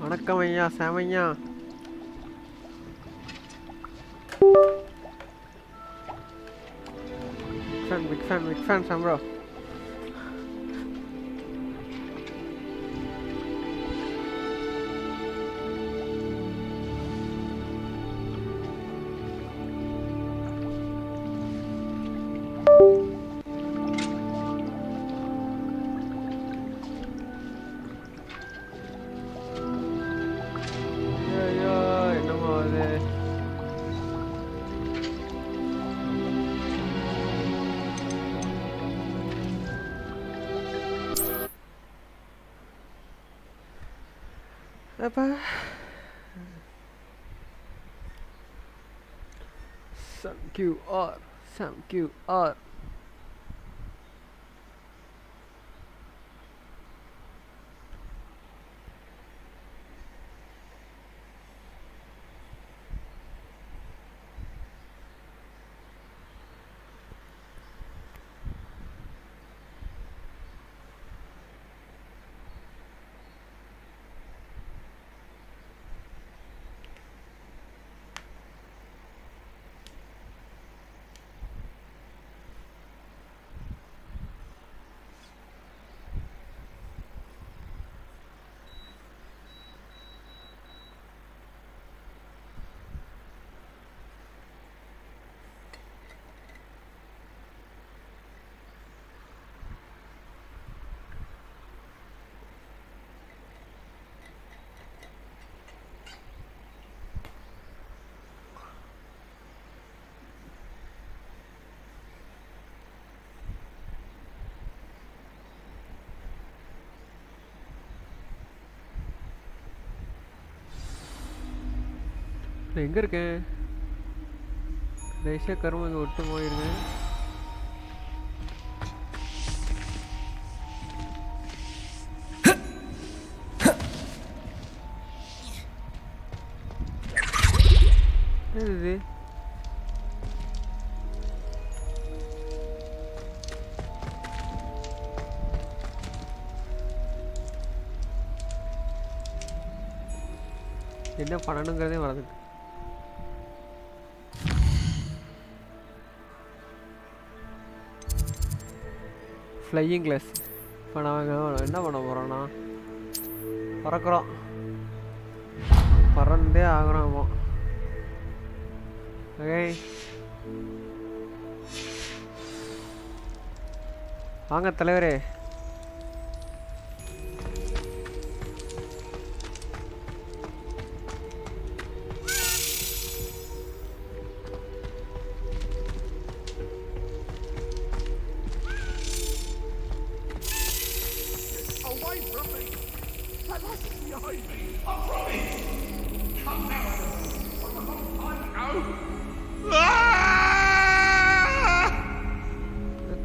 வணக்கம் ஐயா, Samaiah. Big fan சாம் bro. Apa? Some QR. நான் எங்கே இருக்கேன்? தேசிய கருமம் இங்கே விட்டு போயிருக்கேன். இது என்ன பண்ணணுங்கிறதே மறந்துட்டு. Flying class. இப்போ நாங்கள் என்ன பண்ண போகிறோன்னா பறக்கிறோம், பறந்தே ஆகிறோம். ஓகே வாங்க தலைவரே.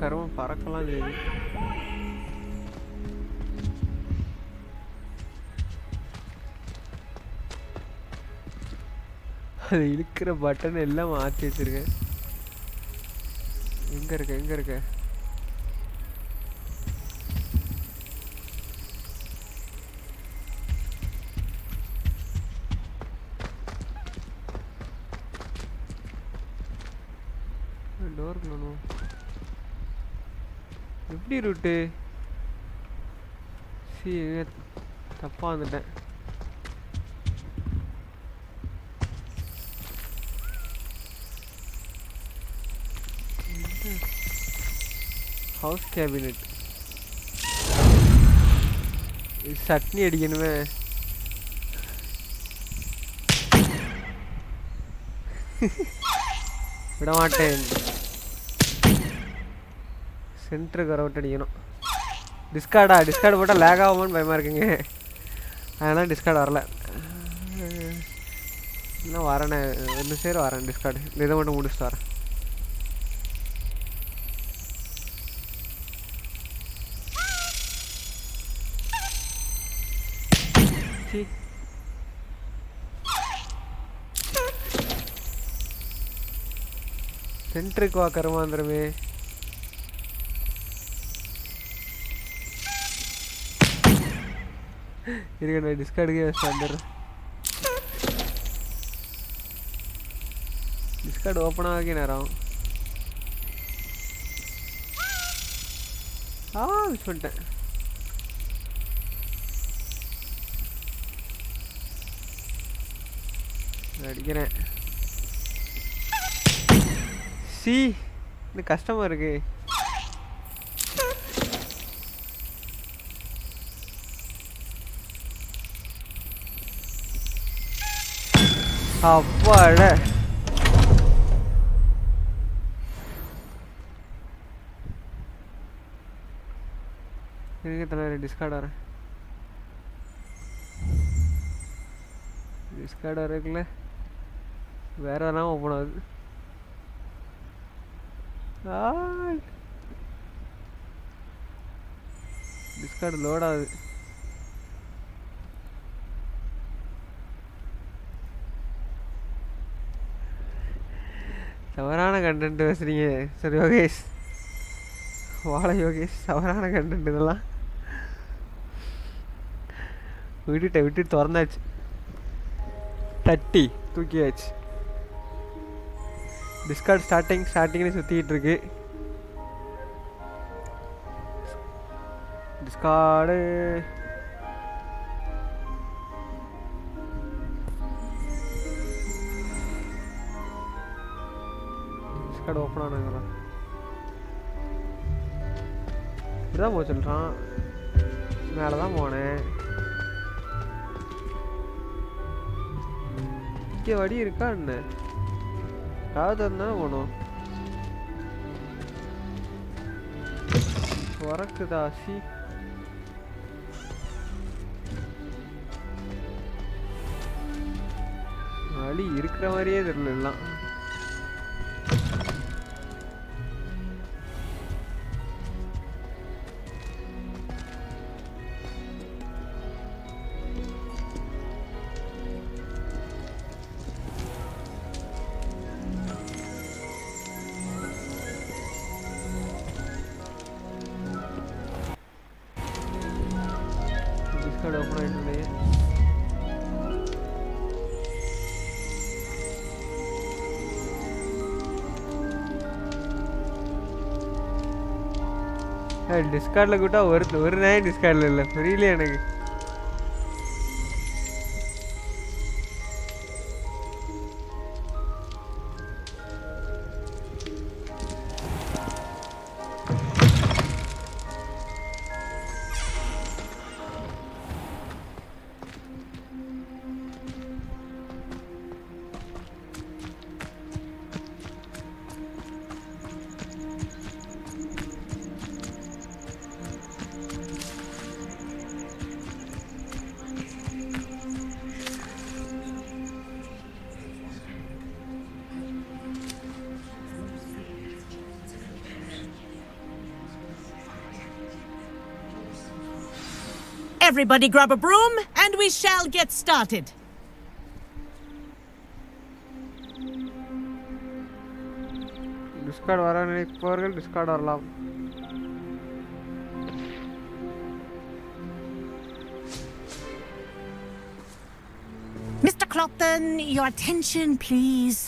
கருமம் பறக்கலாம் செய்யுது. அது இழுக்கிற பட்டன் எல்லாம் மாற்றி வச்சிருக்கேன். எங்க இருக்க டோர் பண்ணணும். எப்படி ரூட்டு? தப்பா வந்துட்டேன். House cabinet. சட்னி அடிக்கணுமே. விட மாட்டேன். சென்டருக்கு ரவுட் அடிக்கணும். டிஸ்கார்டு போட்டால் லேக் ஆகுமான்னு பயமாக இருக்குங்க. அதனால் டிஸ்கார்டு வரல. இன்னும் வரேனே, 2 சேர் வரேன். டிஸ்கார்டு இதை மட்டும் முடிச்சுட்டு வரேன். சென்ட்ருக்கு வா கருமாந்திரமே. இருக்க நான் டிஸ்கார்டுக்கே வச்சு வந்துடுறேன். டிஸ்கார்டு ஓப்பன் ஆகி நேரம் மிஸ் பண்ணிட்டேன். அடிக்கிறேன். இன்னும் கஷ்டமா இருக்கு. அப்பாட எனக்கு தலைவர் டிஸ்கார்ட் வரேன். டிஸ்கார்ட் வரக்குள்ள வேற எதனா ஓப்பன் ஆகுது. டிஸ்கார்டு லோட் ஆகுது. தவறான கண்டென்ட் பேசுறீங்க சரி யோகேஷ். வாழ யோகேஷ் தவறான கண்டென்ட் இதெல்லாம் விட்டுட்டு திறந்தாச்சு. தட்டி தூக்கியாச்சு. டிஸ்கார்ட் ஸ்டார்டிங்னு சுற்றிக்கிட்டு இருக்கு. டிஸ்கார்டு ஓப்பன் ஆனாங்கிறான். இப்படிதான் போக சொல்கிறான். மேலே தான் போனேன். இங்கே வடி இருக்கா என்ன? காது தானே போகணும். வரக்குதா வழி இருக்கிற மாதிரியே தெரியல எல்லாம். டிஸ்கார்டில் கூட்டா ஒரு நாய் டிஸ்கார்டில் இல்லை புரியல எனக்கு. Everybody grab a broom and we shall get started. Discord வர நினைப்பவர்கள் டிஸ்கார்ட் வரலாம். Mr. Clopton, your attention please.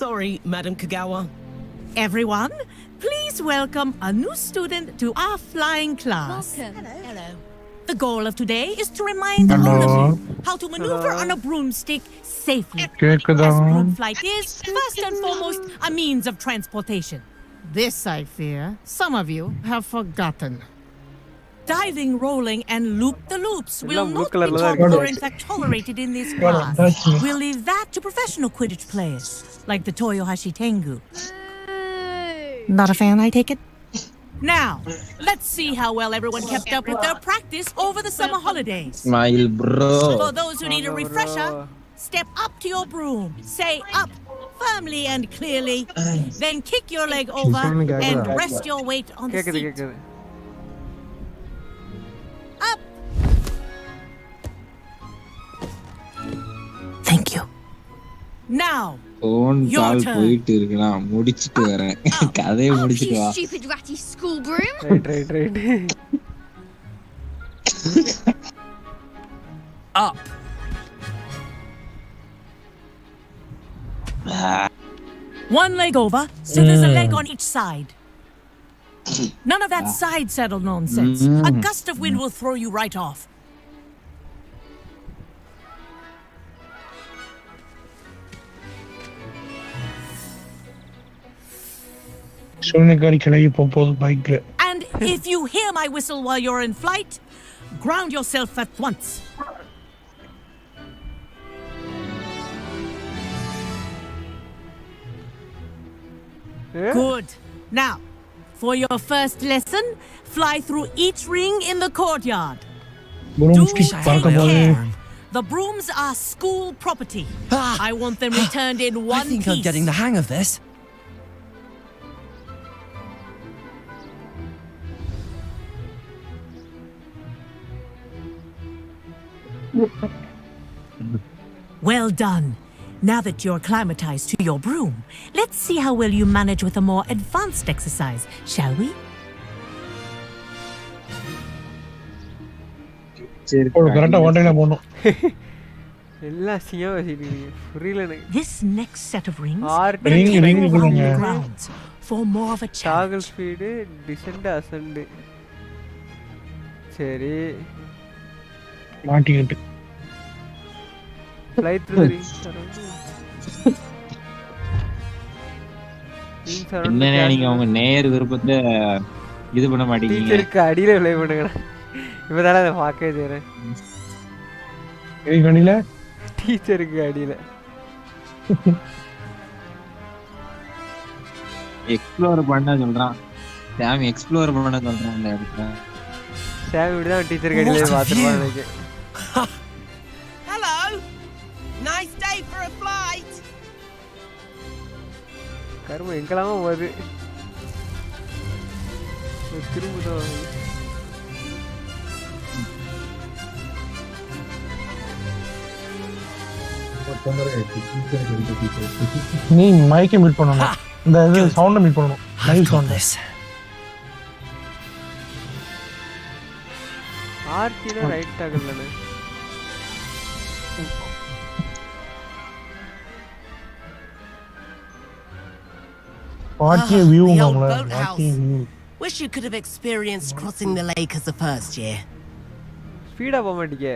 Sorry, Madam Kagawa. Everyone, please welcome a new student to our flying class. Welcome. Hello. The goal of today is to remind all of you how to maneuver on a broomstick safely. As broom flight is, first and foremost, a means of transportation. This, I fear, some of you have forgotten. Diving, rolling, and loop-the-loops will not be taught or in fact tolerated in this class. We'll leave that to professional Quidditch players, like the Toyohashi Tengu. Not a fan, I take it? Now, let's see how well everyone kept up with their practice over the summer holidays. Smile, bro. For those who need a refresher, step up to your broom, say up firmly and clearly, then kick your leg over and rest your weight on the seat. Up. Thank you. Now, phone call போயிட்டு இருக்கனா முடிச்சிட்டு வரேன். கதையை முடிச்சிட்டு வா. Stupid ratty school broom. Right. up. One leg over, so there's a leg on each side. None of that side saddle nonsense. A gust of wind will throw you right off. சூழ்நிலை கிளம்பி போகுது பைக்ல. And if you hear my whistle while you're in flight, ground yourself at once. Good. Now, for your first lesson, fly through each ring in the courtyard. Do broomstick take பார்க்கும்போது care. The brooms are school property. I want them returned in one I think piece. I'm getting the hang of this. Well done. Now that you're acclimatized to your broom, let's see how well you manage with a more advanced exercise, shall we? ஒரு கரெக்டா ஓட்டையில போகணும். எல்லாம் சியா வச்சிருக்கீங்க புரியல எனக்கு. This next set of rings ring will ring take over கொடுங்க. the grounds for more of a toggle challenge. Speed descend ascend. சரி மாட்டிக்கிட்டு fly through the rings around. Rings around என்ன the நீங்க castle. உங்க நேர் விருப்பத்தை இது பண்ண மாட்டீங்க. டீச்சருக்கு அடியில விளை பண்ணுங்க. இப்பதானே அதை பார்க்கவே செய்யறேன். ஏய் கணில டீச்சருக்கு அடியில எக்ஸ்ப்ளோர் பண்ண சொல்றான். சாம் எக்ஸ்ப்ளோர் பண்ண சொல்றான் இந்த இடத்துல. சாம் இப்படிதான் டீச்சருக்கு அடியில பாத்துருப்பான் எனக்கு. Hello. Nice day for a flight. கரும எங்கெல்லாமோ போகுது. திரும்புதோம். நீ மைக்கை மீட் பண்ணணும். இந்த இது சவுண்ட மீட் பண்ணணும். Live I've got sound. this. ஆர்டினா ரைட் ஆகலனே. வாட்டிய வியூ the old நம்மள boathouse. What a view. Wish you could have experienced crossing the lake as a first year. Speedo போக மாட்டீங்க.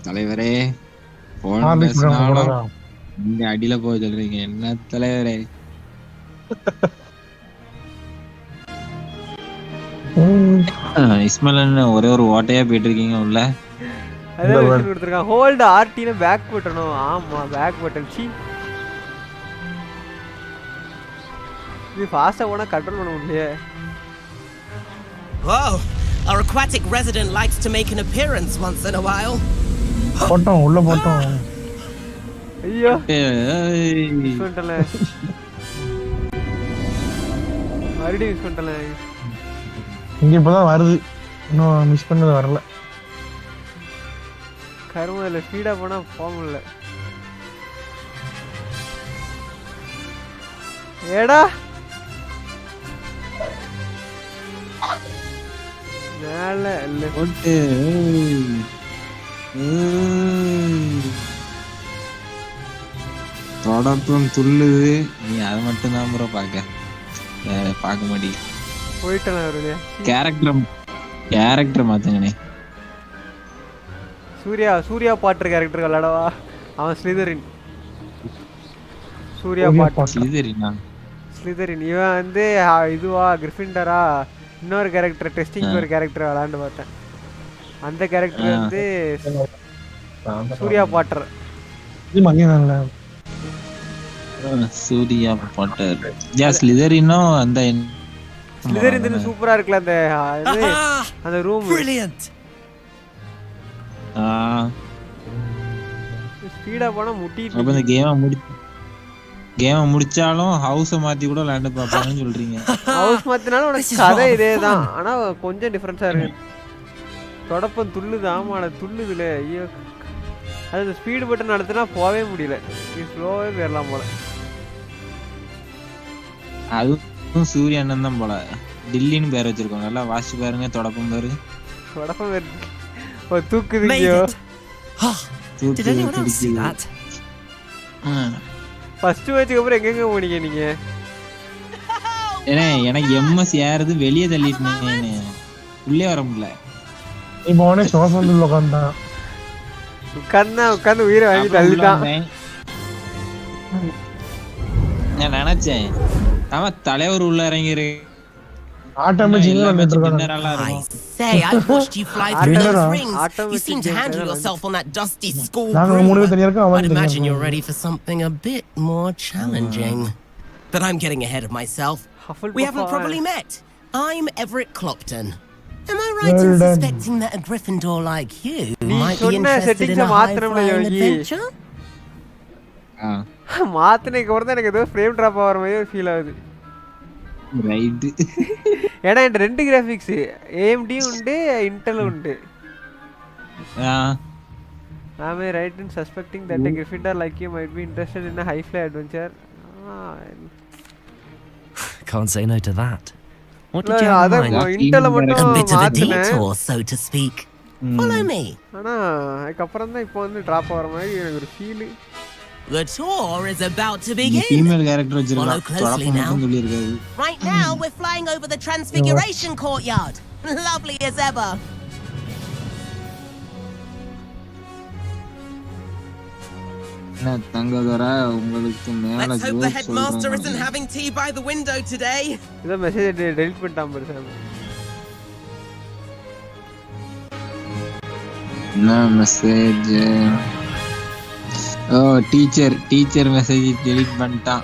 தலைவரே போன் ஹார்லிக்ஸ் பேசினாலும் போறதா. நீங்க அடியில போக சொல்றீங்க. என்ன தலைவரே இஸ்மாயில் ஒரே ஒரு ஓட்டையா போயிட்டு இருக்கீங்க உள்ள. அதான் விஷயம் கொடுத்துருக்கான். ஹோல்ட் ஆர்டினா பேக் பட்டணும். ஆமா பேக் பட்டன். சி இது ஃபாஸ்டா போனா கண்ட்ரோல் பண்ண முடியல. Whoa! Our aquatic resident likes to make an appearance once in a while. போட்டோம் உள்ள போட்டோம். ஐயோ ஏய், மிஸ் பண்ணிட்டல. மறுபடியும் மிஸ் பண்ணிட்டல. இங்க இப்பதான் வருது. இன்னும் மிஸ் பண்ணது வரல. கருமல ஸ்பீடா போனா போக முடியல. ஏடா மேல இல்ல போட்டு ஏய். ஏய். தொடப்பம் துள்ளுது. நீ அதை மட்டும் தான் ப்ரோ பார்க்க மாட்டீங்க. போயிட்டேன் அவரு. கேரக்டர் மாத்துங்கண்ணே. சூர்யா பாட்டர் கேரக்டர் விளையாடவா? அவன் ஸ்லிதரின். சூர்யா பாட்டர் ஸ்லிதரினா? ஸ்லிதரின். இவன் வந்து இதுவா கிரிஃபிண்டரா? இன்னொரு கேரக்டர் டெஸ்டிங் ஒரு கேரக்டர் விளையாண்டு பார்த்தேன். அந்த கேரக்டர் வந்து சூர்யா பாட்டர். இது மங்கினான்ல. சூர்யா பாட்டர். யா ஸ்லிதரினும் அந்த ஸ்லிதரின் சூப்பரா இருக்குல்ல அந்த இது அந்த ரூம். Brilliant. ஸ்பீடா போனா முட்டிட்டு. அப்ப இந்த கேமை முடிச்சாலும் ஹவுஸை மாத்தி கூட விளையாண்டு பார்ப்பாங்கன்னு சொல்றீங்க. ஹவுஸ் மாத்தினாலும் உனக்கு கதை இதேதான். ஆனா கொஞ்சம் டிஃபரன்ஸா இருக்கு. தொடப்பம் துள்ளுது. ஆமாடா துள்ளுதுல. ஐயோ அது ஸ்பீடு பட்டன் நடத்தினா போகவே முடியல. இது ஸ்லோவே போயிடலாம் போல. அதுவும் சூரிய அண்ணன் தான் போல. டில்லின்னு பேர் வச்சிருக்கோம். நல்லா வாசிச்சு பாருங்க. தொடப்பம் பேரு தூக்குதுங்கயோ. Did anyone else see that? First மேட்ச்க்கு அப்புறம் எங்கெங்க போனீங்க நீங்க? ஏனே எனக்கு எம்எஸ் ஏறது வெளியே தள்ளிட்டேனே. உள்ளே வர முடியல. இப்போ அவனே சோஸ் வந்து உட்கார்ந்தான். உட்கார்ந்து உயிரை வாங்கி தள்ளிட்டான். நான் நினைச்சேன் அவன் தலைவர் உள்ள இறங்கிரு. ஆட்டோமேட்டிக்கா வந்துட்டு I இருக்கான். say, I watched you fly through those rings. You seem to handle yourself on that dusty school நாங்க மூணு பேர் தனியா இருக்கோம். I'd அவன் imagine you're ready for something a bit more challenging. But I'm getting ahead of myself. We haven't properly met. I'm Everett Clopton. Am I right in suspecting that a Gryffindor like you might be interested in a high-flying adventure? மாத்தினைக்கு அப்புறம் தான் எனக்கு ஏதோ frame drop ஆகிற மாதிரி ஒரு feel ஆகுது. Right. ஏன்னா என் 2 graphics AMD உண்டு, Intel உண்டு. Am I right in suspecting that a Gryffindor like you might be interested in a high-fly adventure? Can't say no to that. What did you have in mind? Intel A bit of a மாத்தினேன். detour, so to speak. Follow me. ஆனா அதுக்கப்புறம் தான் இப்போ வந்து drop ஆகிற மாதிரி எனக்கு ஒரு feel. The tour is about to begin. Female character வச்சிருக்கான். Follow closely தொடப்பம் now. மட்டும் சொல்லி இருக்காரு. Right now, we're flying over the Transfiguration Courtyard. Lovely as ever. என்ன தங்கதரா உங்களுக்கு மேல Let's hope the joke headmaster isn't சொல்றாங்க. having tea by the window today. இத message delete பண்ணிட்டான் பாரு சார். என்ன மெசேஜ்? ஓ டீச்சர் மெசேஜ் டெலீட் பண்ணிட்டான்.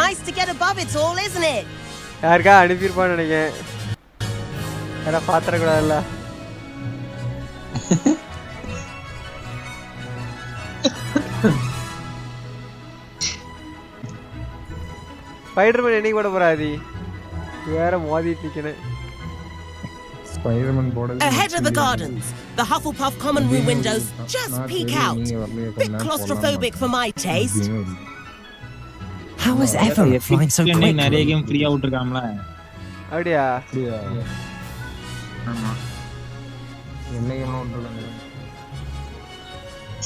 Nice to get above it all, isn't it? யாருக்கா அனுப்பியிருப்பான்னு நினைக்கிறேன். யாரா பாத்திரக்கூடாதுல்ல. ஸ்பைடர்மேன் என்னைக்கு போட போறாதி? வேற மோதிட்டு நிக்கிறேன். ஸ்பைடர்மேன் போடுறது. Ahead of the gardens, the Hufflepuff common room windows just peek out. Bit claustrophobic for my taste. How is Everett flying so நிறைய quickly? Game ஃப்ரீயா விட்டுருக்காம்ல. அப்படியா? ஆமா. என்ன கேம் விட்டுருக்காங்க?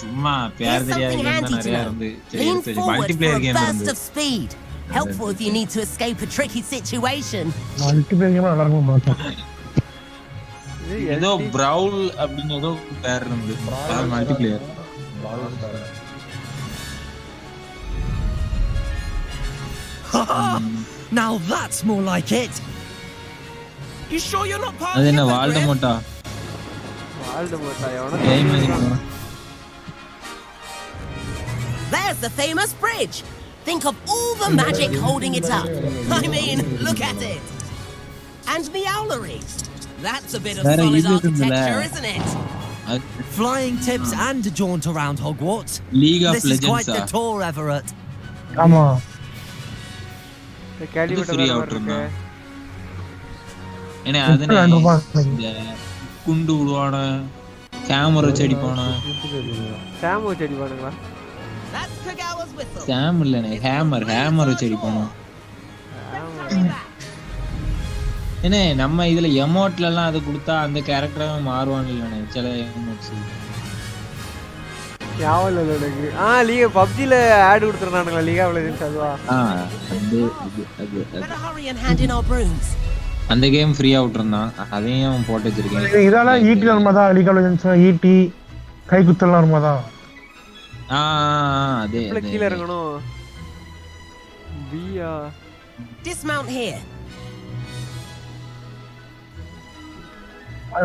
சும்மா பேர் Here's தெரியாத something கேம் handy தான் to நிறைய know. இருந்து. Lean சரி forward for multiplayer a game burst இருந்து. of speed. Helpful if you need to escape a tricky situation. Multiplayer game நல்லா இருக்கும் பார்த்தேன். ஏதோ பிரவுல் அப்படின்னு ஏதோ பேர் இருந்து. Multiplayer. Now that's more like it. You sure you're not part அது of என்ன it, வால்டமோட்டா? வால்டமோட்டா கேம் எவனோ There's the famous bridge. Think of all the magic holding it up. I mean, look at it. And the owlery. That's a bit of Vera, solid you did in the architecture, lab. isn't it? Flying tips and a jaunt around Hogwarts. League of This is quite Legends. the tour, Everett. ஆமா. கேலிவிட்ட free வேற out இருக்கு. ஏன்னா அதனே 2 ரூபாய். குண்டு விடுவான camera செடி போனா. சாமோ செடி பாருங்களா? That's Kagawa's whistle. சாம் இல்லனே ஹேமர் செடி போனா. ஏனே நம்ம இதுல எமோட்ல எல்லாம் அது கொடுத்தா அந்த கேரக்டரா மாறுவான் இல்லனே சில எமோட்ஸ். யாவல எனக்கு. லீக் PUBGல ஆட் கொடுத்துறானுங்க லீக் ஆஃப் லெஜெண்ட்ஸ் அதுவா? அது Better hurry and hand in our brooms. அந்த கேம் ஃப்ரீயா விட்டுறான். அதையும் போட்டு வச்சிருக்கேன். இதெல்லாம் ஈட்டி வருமாதா? லீக் ஆஃப் லெஜெண்ட்ஸ் ஈட்டி கை குத்தலாம் வருமாதா? அதே கீழ இறங்கணும். பியா Dismount here.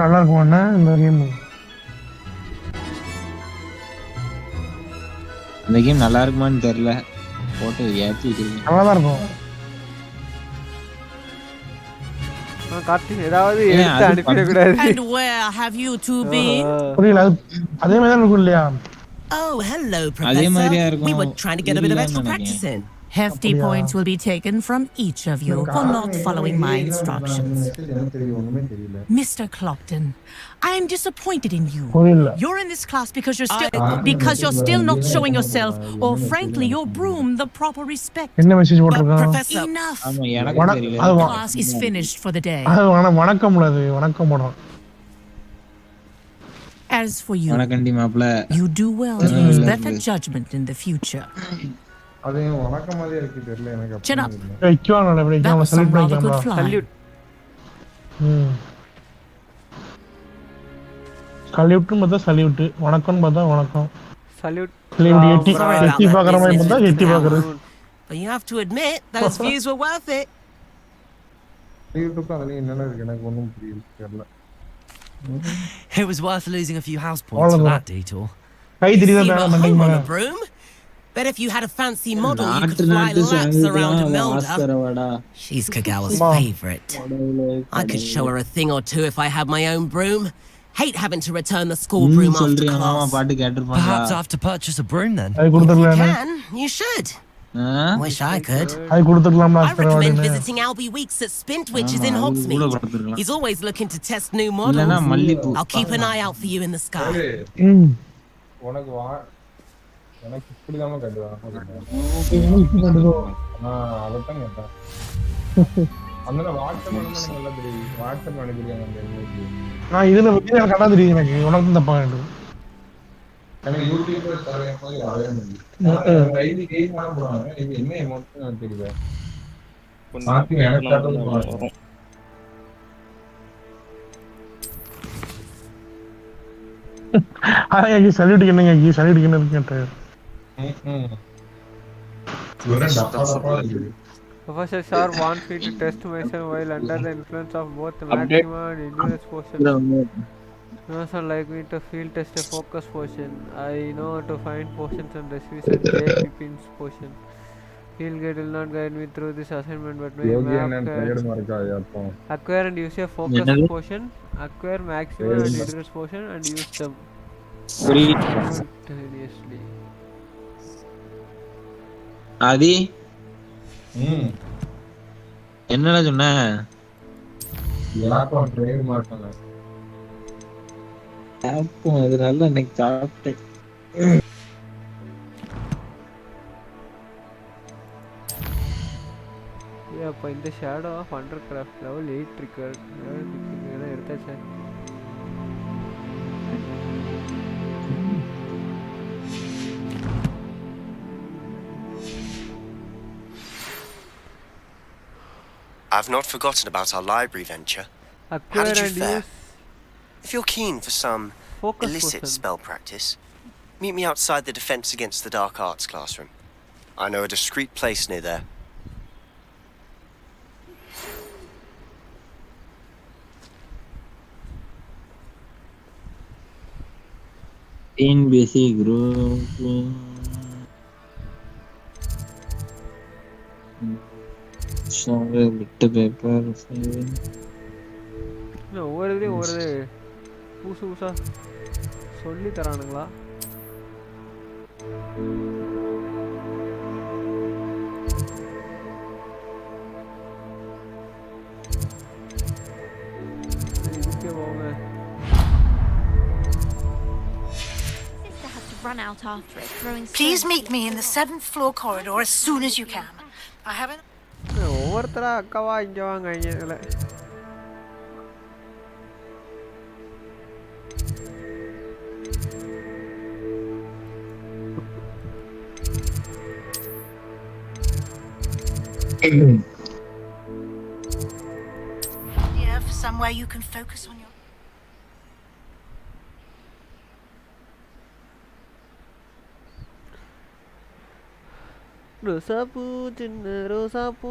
நல்லா இருக்கும் அண்ணா இந்த கேம். இந்த கேம் நல்லா இருக்குமான்னு தெரியல. போட்டு ஏத்தி வச்சிருக்கேன். நல்லா தான் இருக்கும். கார்த்தி ஏதாவது எடுத்து அனுப்பிட கூடாது. And where have you two been? புரியல. அதே மாதிரி தான் இருக்கும் இல்லையா? Oh, hello, அதே மாதிரியா Professor. இருக்கும். We were trying to get a bit of இல்லன்னு extra நினைக்கிறேன். practice in. Hefty points will be taken from each of you for not following my instructions. Mr. Clopton, I am disappointed in you. புரியல. You're in this class because you're still not showing yourself, or frankly, your broom the proper respect. என்ன message But போட்டிருக்கான்? Professor, Enough. ஆமா எனக்கு தெரியல. அது Class is finished for the day. அது வணக்கம் உள்ளது, வணக்கம் போடுறான். As for you, வணக்கண்டி மாப்ள. you do well to use better judgment in the future. அது வணக்கம் மாதிரி இருக்கு தெரியல எனக்கு. Chin up. வைக்குவான் அப்படி That நம்ம was some salute rather good பண்ணிக்கலாம். flying. சல்யூட். சல்யூட்னு பார்த்தா சல்யூட், வணக்கம்னு பார்த்தா வணக்கம். சல்யூட். எட்டி பார்க்குற மாதிரி பார்த்தா எட்டி பார்க்குறது. but you have to admit those views were worth it. யூடியூப்ல அதுல என்னென்ன இருக்கு எனக்கு ஒண்ணும் புரியல தெரியல. It was worth losing a few house points for that detour. Guy You தெரியுதா seem மேல at மண்டைக்கு home on மேல. a broom. Bet if you had a fancy model, you could நாட்டு fly நாட்டு laps around Imelda. ஆஸ்கரவாடா. She's Kagawa's Mom. favorite. I could show her a thing or two if I had my own broom. Hate having to return the school broom after சொல்றியா மாமா class. பாட்டு கேட்டிருப்பாங்க. Perhaps I have to purchase a broom then. அது If you கொடுத்துடலான்னு. can, you should. Wish I could. அது கொடுத்துடலாம்னு I recommend ஆஸ்கரவாடின்னு. visiting Albie Weeks at Spint, which is in ஆமா, அது கூட Hogsmeade. கொடுத்துருக்கலாம். He's always looking to test new இல்லனா models. மல்லிப்பூ. I'll keep an eye out for you in the sky. ம். உனக்கு எனக்கு இப்படிதான் கட்டுவான். அதான் கேட்டேன். அந்த வாட்ஸ்அப் பண்ணி நல்லா தெரியும். வாட்ஸ்அப் அனுப்பிடுவாங்க அந்த எங்களுக்கு. நான் இதுல பத்தி எனக்கு கண்டா தெரியும் எனக்கு. உனக்கு தான் தப்பா இருக்கு. எனக்கு யூடியூப்ல தரேன் போய் அதே மாதிரி. ஐடி கேம் பண்ண போறாங்க. இது என்ன அமௌண்ட் தெரியல. மாத்தி எனக்கு தரணும். அதான் சல்யூட்டுக்கு என்னங்க சல்யூட்டுக்கு என்ன கேட்டேன். Professor Shar wants me to test myself while under the influence of both maximum and endurance potions. Also like me to field test a focus potion. I know how to find potions and receive and J. Pippin's potion. Field guide will not guide me through this assignment, but my map can acquire and use a focus potion, acquire maximum and endurance potion and use them simultaneously. ஆதி என்னடா சொன்ன? யாருக்கும் trade மாட்டாங்க. அப்போ அதனால இன்னைக்கு சாப்பிட்டேன். அப்போ இந்த shadow of under craft level 8 இருக்கு. இதெல்லாம் எடுத்தாச்சா? I've not forgotten about our library venture. How did you fare? If you're keen for some illicit spell practice, meet me outside the Defense Against the Dark Arts classroom. I know a discreet place near there. In basic group. விட்டு paper ஒவ்வொரு இதுலேயும் ஒவ்வொரு புதுசு புதுசாக சொல்லி தரானுங்களா? இதுக்கே போங்க. Run out after it, throwing Please meet me in the 7th floor corridor as soon as you can. I haven't. ஒவ்வொருத்தரா அக்காவா இங்க வாங்க இதுல. Yeah, for somewhere you can focus on your. ரோசாப்பூ சின்ன ரோசாப்பூ.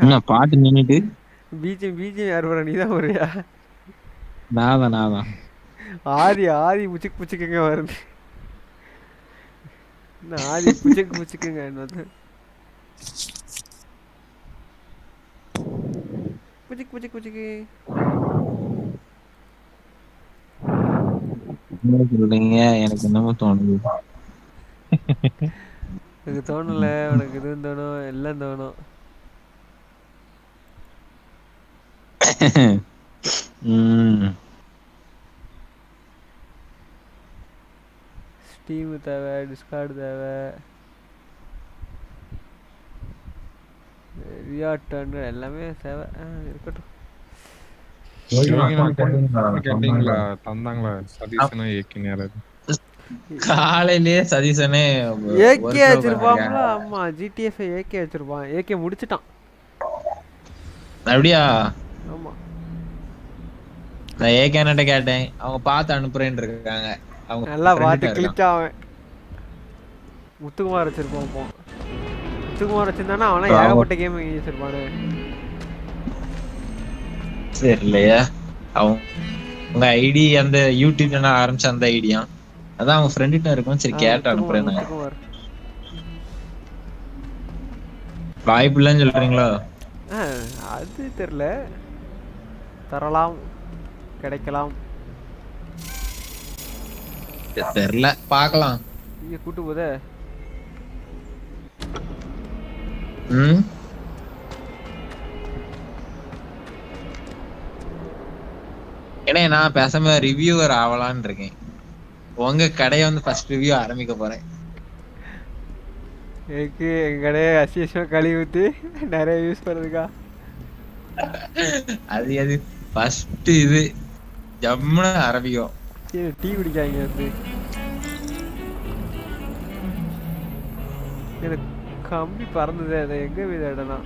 என்ன பாட்டு நின்னுட்டு பீஜம் யார் வர? நீதான் வரியா? நாதான் ஆதி புச்சுக்குங்க வருது. ஆதி புச்சுக்குங்க என்னது புச்சுக்கு என்ன சொல்றீங்க? எனக்கு என்னமோ தோணுது. எனக்கு தோணல, உனக்கு இதுவும் தோணும், எல்லாம் தோணும். ஸ்டீம் தேவை, டிஸ்கார்டு தேவை, ரியாட்டன் எல்லாமே தேவை. இருக்கட்டும். கேட்டீங்களா? தந்தாங்களா சதீஷனா ஏக்கின்னு யாராவது? காலையிலேயே சதீஷனே ஏகே வச்சிருப்பான்ல. ஆமா, ஜிடிஎஃப் ஏகே வச்சிருப்பான். ஏகே முடிச்சிட்டான். அப்படியா? ஆமா, நான் ஏகேன்ட்ட கேட்டேன், அவங்க பார்த்து அனுப்புறேன்னு இருக்காங்க. அவங்க நல்லா பார்த்து கிளிச்சாவன். முத்துக்குமார் வச்சிருப்பான். முத்துக்குமார் வச்சிருந்தானா அவனா ஏகப்பட்ட கேம் வச்சிருப்பானே. சரி இல்லையா? அவங்க ஐடி அந்த யூடியூப் சேனல் ஆரம்பிச்ச அந்த ஐடியா அதான் அவங்க ஃப்ரெண்ட்கிட்ட இருக்கும். சரி கேட்டு அனுப்புறேன். வாய்ப்பு இல்லைன்னு சொல்றீங்களா? அது தெரியல, தரலாம், கிடைக்கலாம், தெரியல, பார்க்கலாம். இங்க கூட்டு போதே. ஏன்னா நான் பேசாம ரிவ்யூவர் ஆகலான்னு இருக்கேன். உங்க கடையை வந்து ஃபர்ஸ்ட் ரிவ்யூ ஆரம்பிக்க போறேன். எங்க கடையை அசியமா கழுவி ஊத்தி நிறைய யூஸ் பண்ணுறதுக்கா? அது ஃபர்ஸ்ட் இது ஜம்முன்னு ஆரம்பிக்கும். டீ குடிக்காங்க வந்து எனக்கு கம்பி பறந்தது. அதை எங்க வீத இடம்னா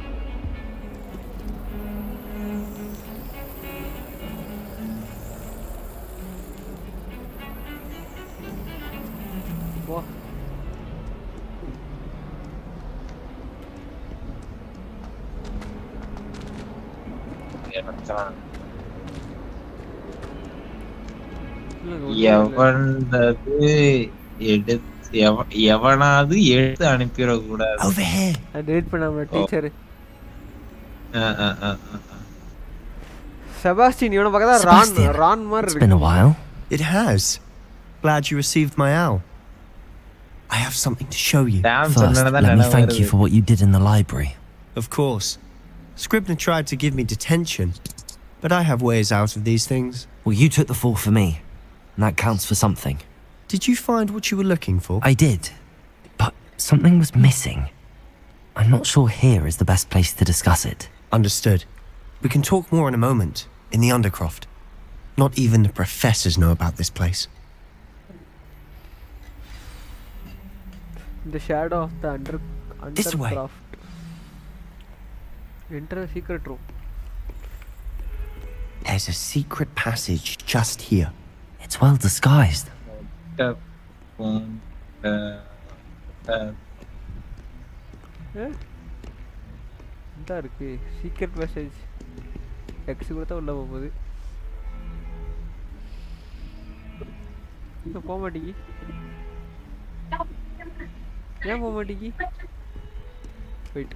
எவனாவது எடுத்து அனுப்பிடக்கூடாது. செபாஸ்டின் இவனை பார்த்தா ரான் மாதிரி இருக்கு. It's been a while. It has. Glad you received my owl. I have something to show you. First, let me thank you for what you did in the library. Of course. Scribner tried to give me detention, but I have ways out of these things. Well, you took the fall for me, and that counts for something. Did you find what you were looking for? I did, but something was missing. I'm not sure here is the best place to discuss it. Understood. We can talk more in a moment, in the Undercroft. Not even the professors know about this place. The shadow of the Undercroft. This way. Enter a secret room. There's a secret passage just here. It's well disguised. இந்த இருக்கு secret message. X கொடுத்தா உள்ள போகுது. போக மாட்டேங்கி. ஏன் போக மாட்டேங்கி? Wait.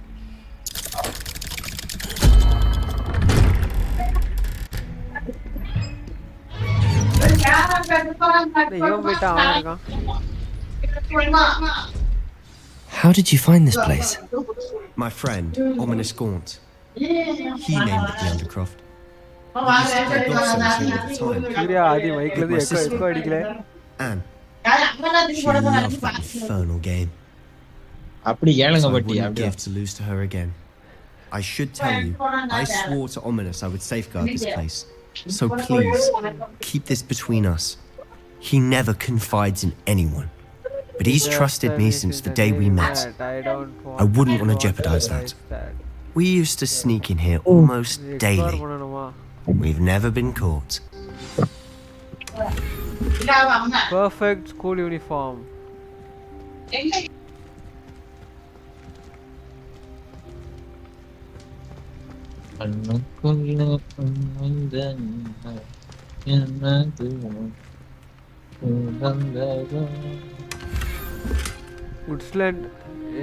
How did you find this place? My friend, Ominous Gaunt. He named it the Undercroft. We used to play blossoms here all the time. Anne. She loved that infernal game. So I wouldn't give to lose to her again. I should tell you, I swore to Ominous I would safeguard this place. So please, keep this between us. He never confides in anyone. But he's trusted me since the day we met. I wouldn't want to jeopardize that. We used to sneak in here almost daily. We've never been caught. Perfect school uniform. Woodsland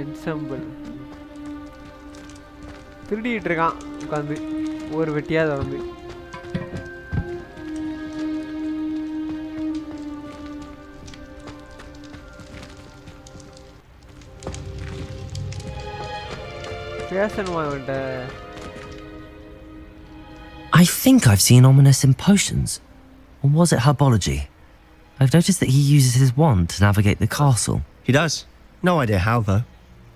ensemble. திருடிட்டு இருக்கான் உட்காந்து ஒரு வெட்டியாத வந்து. I think I've seen Ominous in potions. Or was it herbology? I've noticed that he uses his wand to navigate the castle. He does. No idea how, though.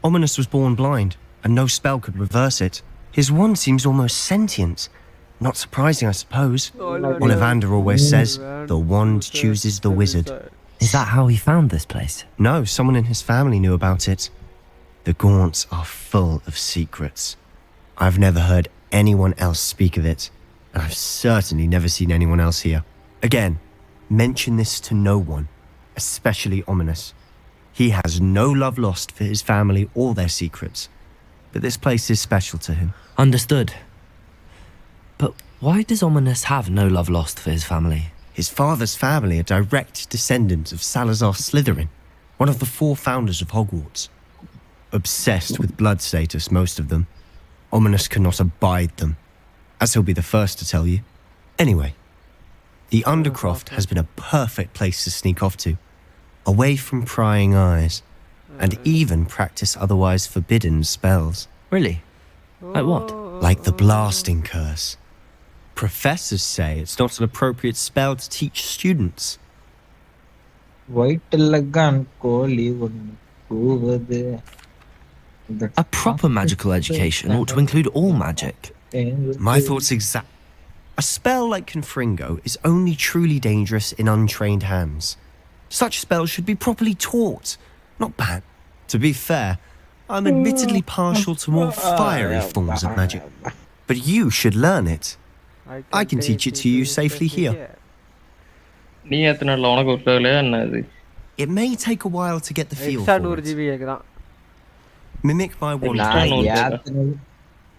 Ominous was born blind, and no spell could reverse it. His wand seems almost sentient. Not surprising, I suppose. Ollivander always says, the wand chooses the wizard. Is that how he found this place? No, someone in his family knew about it. The Gaunts are full of secrets. I've never heard anyone else speak of it, and I've certainly never seen anyone else here. Again, mention this to no one, especially Ominous. He has no love lost for his family or their secrets, but this place is special to him. Understood. But why does Ominous have no love lost for his family? His father's family are direct descendants of Salazar Slytherin, one of the 4 founders of Hogwarts. Obsessed with blood status, most of them. Ominous cannot abide them, as he'll be the first to tell you. Anyway, the Undercroft has been a perfect place to sneak off to, away from prying eyes, and even practice otherwise forbidden spells. Really? Like what? Like the blasting curse. Professors say it's not an appropriate spell to teach students. A proper magical education ought to include all magic. My thoughts exact. A spell like Confringo is only truly dangerous in untrained hands. Such spells should be properly taught, not banned. To be fair, I'm admittedly partial to more fiery forms of magic, but you should learn it. I can teach it to you safely here. It may take a while to get the feel for it. Mimic my wand.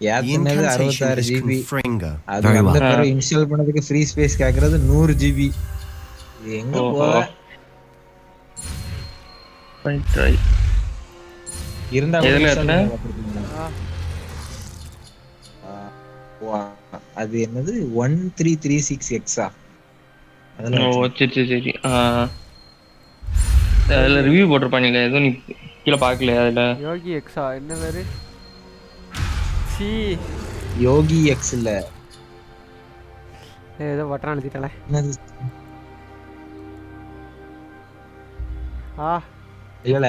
The incantation is Confringo. Very well. Install பண்ணதுக்கு free space கேக்குறது 100 GB. எங்க போற? Try. இருந்தா அது என்னது 1336X சரி. அதுல review போட்டிருப்பாங்க எதுவும் நீ கீழே பார்க்கல. அதுல யோகி எக்ஸா என்ன பேரு? சி யோகி எக்ஸ் இல்ல, ஏதோ பட்டன் அழுத்திட்டல. இல்ல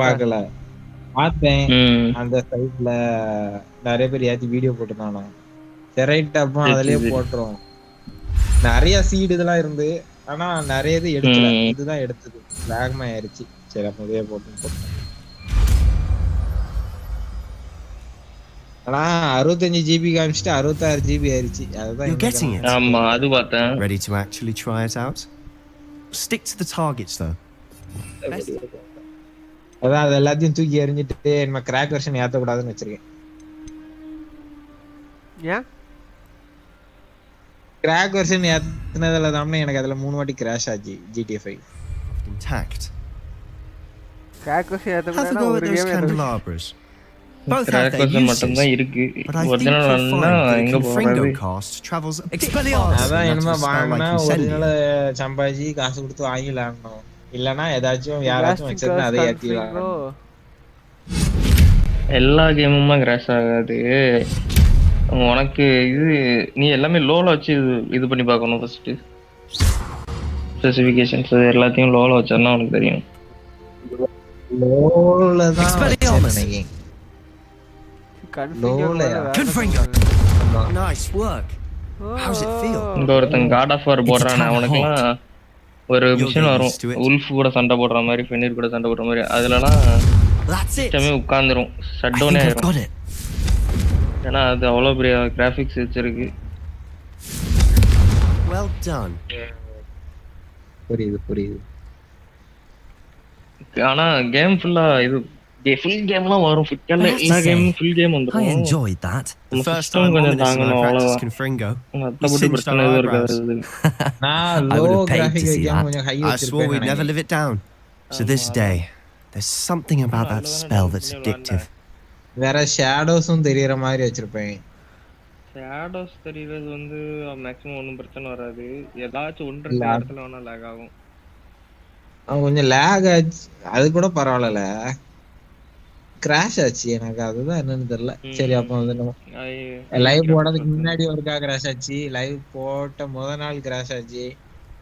பார்க்கல, பார்த்தேன் அந்த சைட்ல நிறைய பேர் ஏத்தி வீடியோ போட்டுருந்தானோ. செரைட் அப்போ அதுலயே போட்டுரும். நிறைய சீடு இதெல்லாம் இருந்து, ஆனா நிறைய இது எடுக்கல. இதுதான் எடுத்தது, லாக்மா ஆயிருச்சு. சரி அப்ப இதே போட்டேன். ஆனா 65 GB காமிச்சிட்டு 66 GB ஆயிருச்சு. அதுதான். ஆமா அது பார்த்தேன். Ready to actually try it out? Stick to the targets though. அதான் அது எல்லாத்தையும் தூக்கி எறிஞ்சிட்டு நம்ம கிராக் வெர்ஷன் ஏத்த கூடாதுன்னு வச்சிருக்கேன். ஏன் கிராக் வெர்ஷன் ஏத்துனதுல தான் எனக்கு அதுல 3 வாட்டி கிராஷ் ஆச்சு. GTA 5 intact. கிராக் வெர்ஷன் ஏத்த கூடாதுனா ஒரு game candelabras. Both have their uses, மட்டும் தான் இருக்கு. ஒரிஜினல்னா எங்க போறது? அதான் என்னமா வாங்குனா ஒரிஜினல் சம்பாஜி காசு கொடுத்து வாங்கிடலாம். இல்லனா ஏதாச்சும் யாராச்சும் வச்சிருந்தா அதை ஏத்திடலாம். எல்லா கேமுமா கிராஷ் ஆகாது. உனக்கு இது நீ எல்லாமே லோல வச்சு இது பண்ணி பார்க்கணும். ஃபர்ஸ்ட் ஸ்பெசிஃபிகேஷன்ஸ் எல்லாத்தையும் லோல வச்சா உனக்கு தெரியும். லோல தான் Nice work. How's it feel? இந்த ஒருத்தன் God of War போடுறானே, அவனுக்குலாம் ஒரு மிஷன் வரும். உல்ஃப் கூட சண்டை போடுற மாதிரி, ஃபெனிர் கூட சண்டை போடுற மாதிரி. அதுலலாம் சிஸ்டமே உட்கார்ந்துரும், ஷட் டவுனே ஆயிரும். ஏன்னா அது அவ்வளோ பெரிய கிராஃபிக்ஸ் வச்சிருக்கு. Well done. புரியுது. ஆனா கேம் ஃபுல்லா இது ஃபுல் கேம்லாம் வரும். ஃபிட்கல்ல எல்லா கேமும் ஃபுல் கேம் வந்துரும். I enjoyed that. The first time கொஞ்சம் தாங்கணும் அவ்வளவுதான். Confringo. மத்தபடி பிரச்சனை எதுவும் இருக்காது. நான் லோ கிராஃபிக் கேம் கொஞ்சம் high I swore we'd never live it down. To this day, there's something about that spell that's addictive. வேற ஷேடோஸும் தெரியற மாதிரி வச்சிருப்பேன். ஷேடோஸ் தெரியறது வந்து மேக்ஸிமம் ஒன்றும் பிரச்சனை வராது. ஏதாச்சும் ஒன்று இடத்துல வேணா லேக் ஆகும். கொஞ்சம் லேக் ஆச்சு, அது கூட பரவாயில்ல. கிராஷ் ஆச்சு எனக்கு, அதுதான் என்னன்னு தெரியல. சரி அப்போ வந்து லைவ் போடுறதுக்கு முன்னாடி ஒருக்கா கிராஷ் ஆச்சு, லைவ் போட்ட நாள் கிராஷ் ஆச்சு,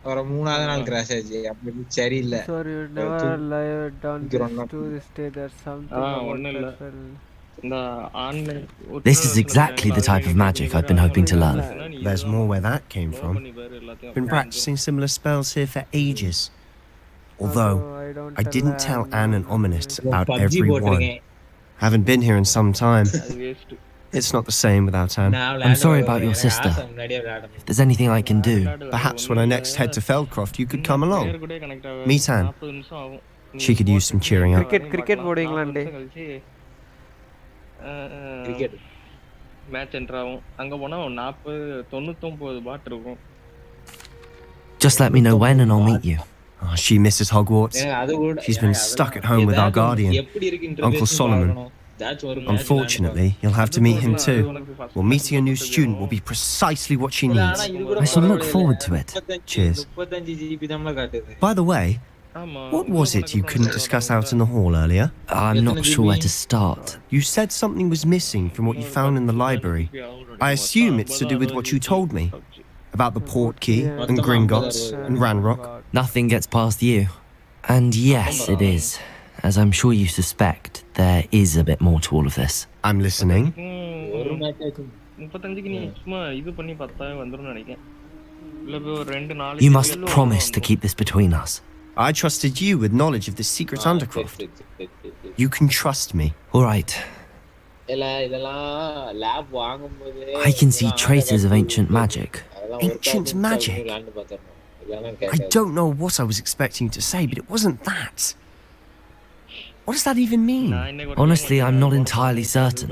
அப்புறம் 3வது நாள் கிராஷ் ஆச்சு. அப்படி சரியில்லை. Sorry, you never live done this to this day. There's something about that fell. This is exactly the type of magic I've been hoping to learn. There's more where that came from. Been practicing similar spells here for ages. Although, I didn't tell Anne and Ominous about every one. Haven't been here in some time. It's not the same without Anne. I'm sorry about your sister. If there's anything I can do... Perhaps when I next head to Feldcroft, you could come along. Meet Anne. She could use some cheering up. Cricket boarding land. Cricket. Match entraவும் அங்க போனா 99 பாட் இருக்கும். Just let me know when and I'll meet you. Oh, she misses Hogwarts. She's been stuck at home with our guardian, Uncle Solomon. Unfortunately, you'll have to meet him too. Well, meeting a new student will be precisely what she needs. I shall look forward to it. Cheers. By the way, what was it you couldn't discuss out in the hall earlier? I'm not sure where to start. You said something was missing from what you found in the library. I assume it's to do with what you told me. About the Portkey and Gringotts and Ranrock. Nothing gets past you. And yes, it is. As I'm sure you suspect, there is a bit more to all of this. I'm listening. You must promise to keep this between us. I trusted you with knowledge of the secret Undercroft. You can trust me. All right. I can see traces of ancient magic. Ancient magic? I don't know what I was expecting to say, but it wasn't that. What does that even mean? Honestly, I'm not entirely certain.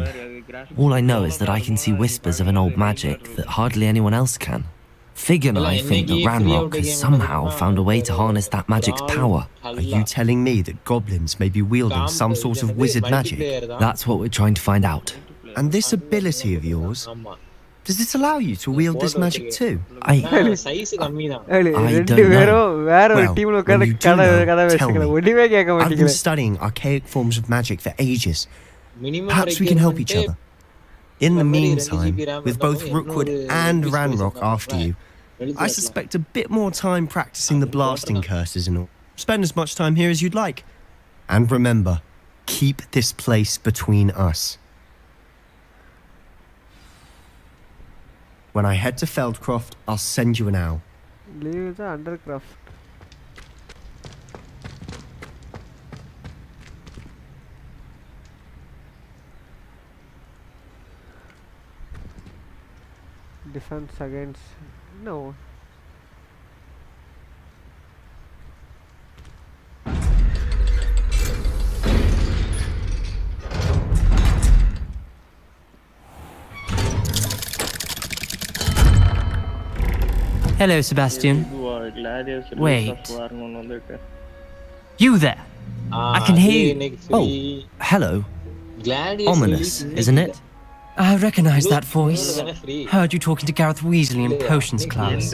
All I know is that I can see whispers of an old magic that hardly anyone else can. Fig and I think that Ranrock has somehow found a way to harness that magic's power. Are you telling me that goblins may be wielding some sort of wizard magic? That's what we're trying to find out. And this ability of yours, does this allow you to wield this magic too? I don't know. Well, when you do know, tell me. I've been studying archaic forms of magic for ages. Perhaps we can help each other. In the meantime, with both Rookwood and Ranrock after you, I suspect a bit more time practicing the blasting curses and all. Spend as much time here as you'd like. And remember, keep this place between us. When I head to Feldcroft, I'll send you an owl. Leave the Undercroft. Defense against... No. Hello, Sebastian. Wait. You there? I can hear you. Oh, hello. Ominous, isn't it? I recognize that voice. Heard you talking to Gareth Weasley in potions class.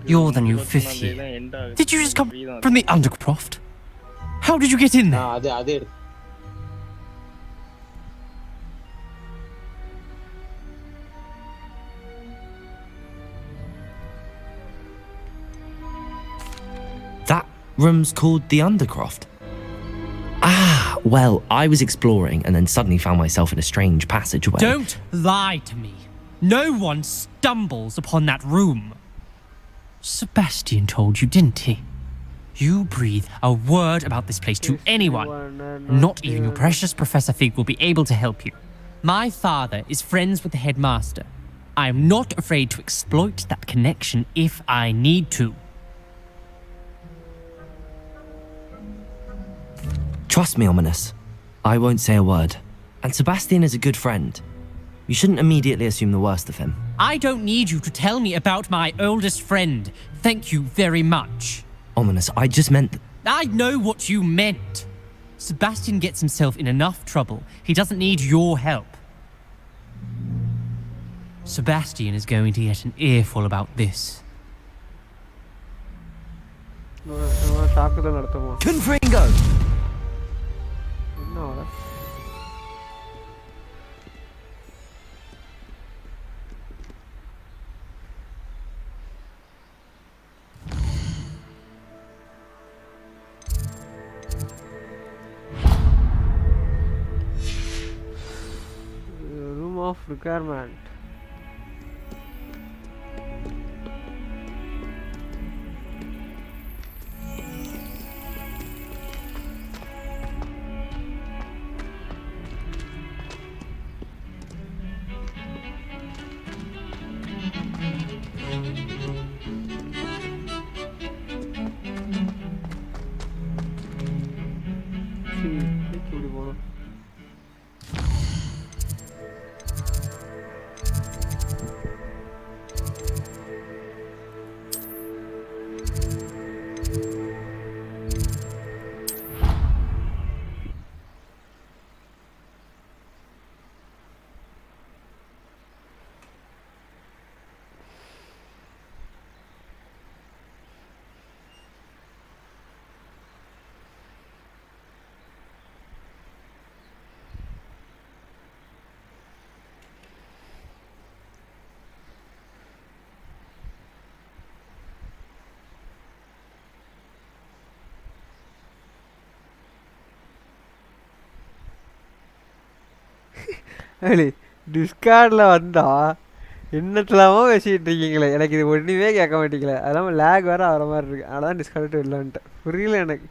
You're the new 5th year. Did you just come from the Undercroft? How did you get in there? That room's called the Undercroft. Ah, well, I was exploring and then suddenly found myself in a strange passageway. Don't lie to me. No one stumbles upon that room. Sebastian told you, didn't he? You breathe a word about this place to anyone. Not even your precious Professor Fig will be able to help you. My father is friends with the headmaster. I am not afraid to exploit that connection if I need to. Trust me, Ominous. I won't say a word. And Sebastian is a good friend. You shouldn't immediately assume the worst of him. I don't need you to tell me about my oldest friend. Thank you very much. Ominous, I just meant that... I know what you meant. Sebastian gets himself in enough trouble. He doesn't need your help. Sebastian is going to get an earful about this. Confringo! of requirement. ஏலி டிஸ்கார்டில் வந்தா என்னத்தலாமோ பேசிகிட்டு இருக்கீங்களே, எனக்கு இது ஒன்றுமே கேட்க மாட்டேங்கல. அது இல்லாமல் லேக் வேறு ஆகிற மாதிரி இருக்குது. அதான் டிஸ்கார்டு இல்லைன்ட்டு புரியல எனக்கு.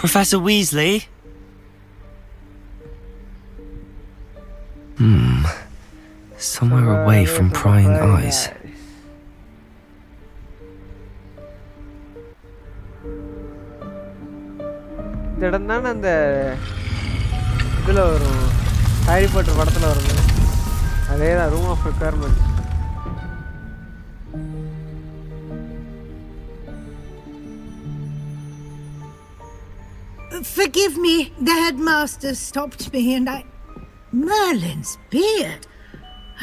Professor Weasley? Somewhere away from prying eyes. இந்த இடம் தானே அந்த இதில் வரும், ஹாரி பாட்டர் படத்தில் வரும். அதே தான் room of requirement. Forgive me, the headmaster stopped me and I... Merlin's beard.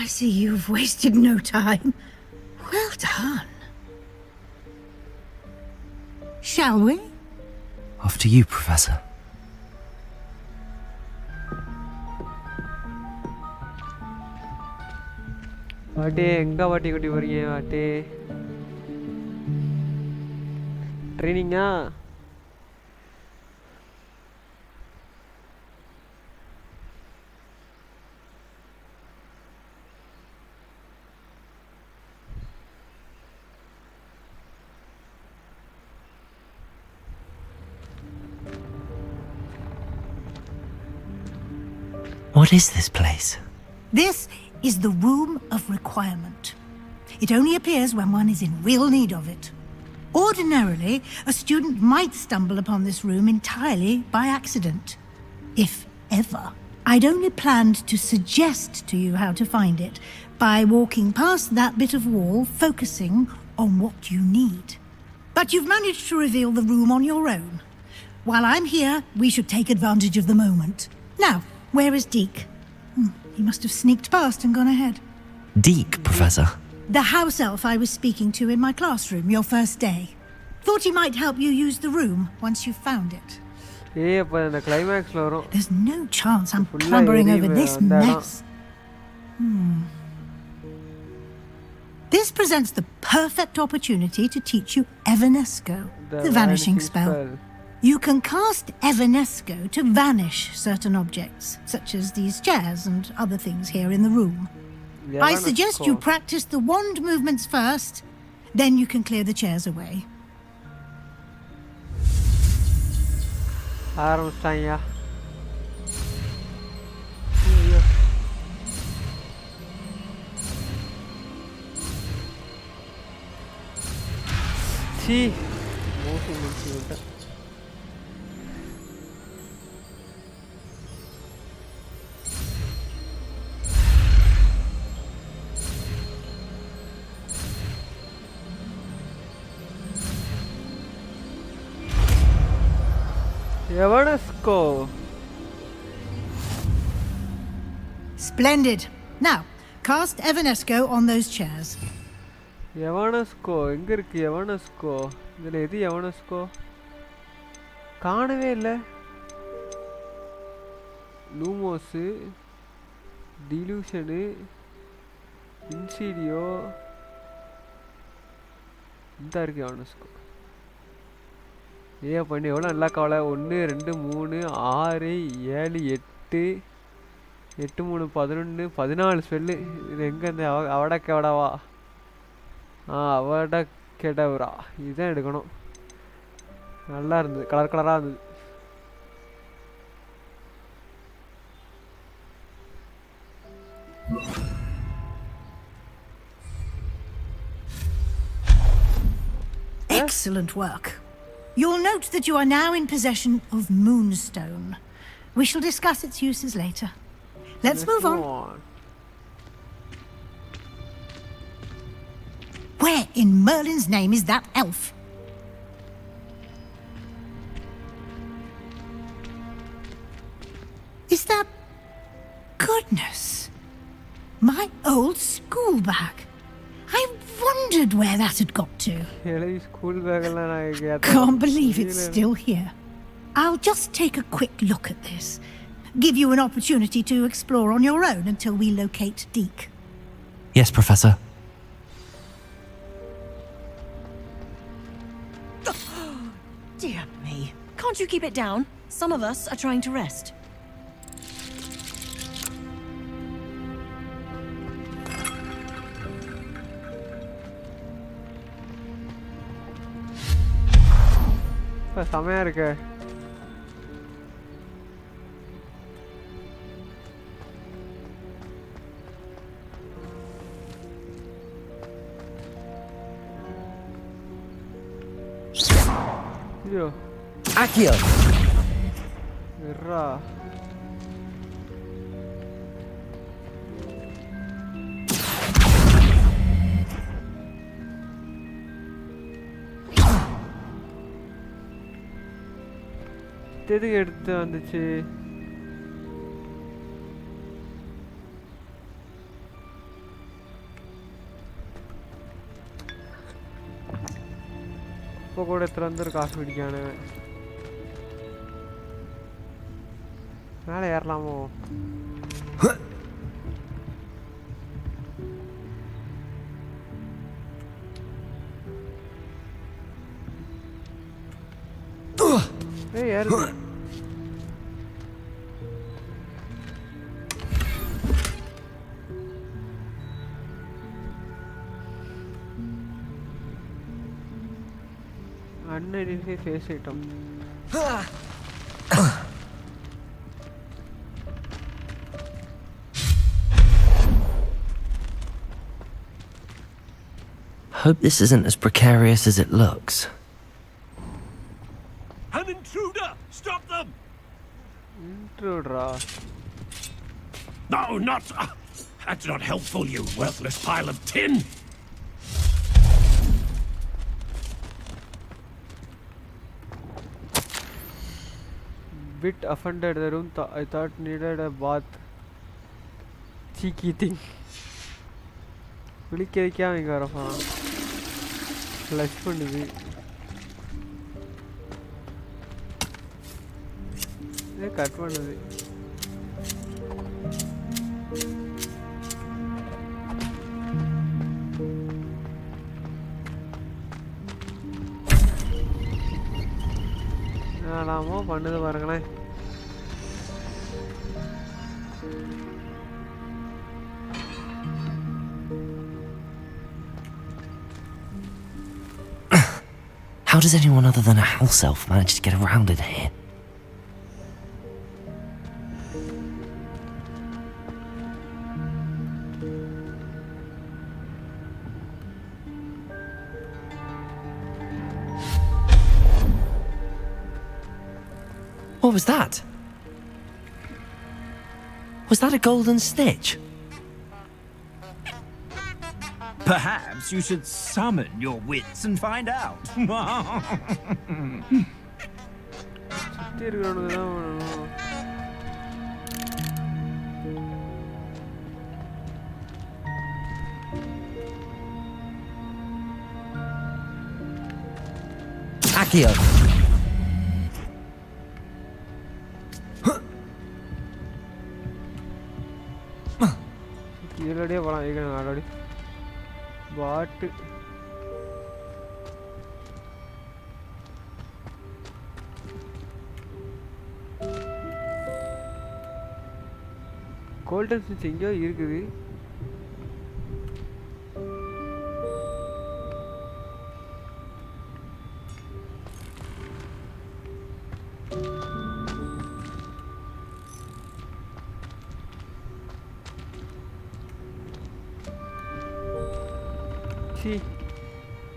I see you've wasted no time. Well done. Shall we? After you, Professor. வாட்டி எங்கே வாட்டி கூட்டி போகிறீங்க? வாட்டி ட்ரைனிங்கா? What is this place? This is the Room of Requirement. It only appears when one is in real need of it. Ordinarily, a student might stumble upon this room entirely by accident. If ever. I'd only planned to suggest to you how to find it by walking past that bit of wall, focusing on what you need. But you've managed to reveal the room on your own. While I'm here, we should take advantage of the moment. Now, where is Deke? He must have sneaked past and gone ahead. Deke, Professor? The house elf I was speaking to in my classroom your first day. Thought he might help you use the room once you found it. There's no chance I'm clambering over this mess. This presents the perfect opportunity to teach you Evanesco, the vanishing spell. You can cast Evanesco to vanish certain objects, such as these chairs and other things here in the room. I suggest you practice the wand movements first, then you can clear the chairs away. ஆரம்பிச்சிட்டாங்க. சீ மோசம் முடிச்சு. Evanesco. Splendid. Now, cast Evanesco on those chairs. Evanesco. எங்க இருக்கு Evanesco? இதுல எது Evanesco? காணவே இல்ல. Lumos, Delusion, Insidio. இந்த இருக்கு Evanesco. ஏ பண்ணி எவ்வளோ நல்லா கவலை 1 2 3 6 7 8 8 3 11 14 ஸ்பெல்லு இது எங்கே இந்த அவட கெவடவா அவட கெடவுரா இதுதான் எடுக்கணும் நல்லா இருந்தது கலர் கலராக இருந்தது Excellent work. You'll note that you are now in possession of Moonstone. We shall discuss its uses later. Let's move on. Where in Merlin's name is that elf? Is that... Goodness! My old school bag. I wondered where that had got to. Can't believe it's still here. I'll just take a quick look at this. Give you an opportunity to explore on your own until we locate Deke. Yes, Professor. Dear me. Can't you keep it down? Some of us are trying to rest. செமையா இருக்கு ஐயோ Accio. இருடா எதுக்கு எடுத்து வந்துச்சு இப்போ கூட எடுத்து வந்து காசு பிடிக்கானு மேலே ஏறலாமோ ஏய் ஏறுது Unidentified face item. Hope this isn't as precarious as it looks. An intruder! Stop them! Intruder. No, not. That's not helpful, you worthless pile of tin! Bit offended the room. I thought needed a bath. Cheeky thing. விழிக்க வைக்காம இங்கே வரப்பான் flush பண்ணுது இதே cut பண்ணுது நாமோ பண்ணுது பாருங்களேன் How does anyone other than a house elf manage to get around in here? What was that? Was that a golden snitch? Perhaps you should summon your wits and find out. சுற்றி இருக்கிறவனுக்கு தான் பண்ணணும். Accio. கீழடியே போகலாம் வைக்கணும் already பாட்டு golden ஸ்விட்ச் எங்கேயோ இருக்குது.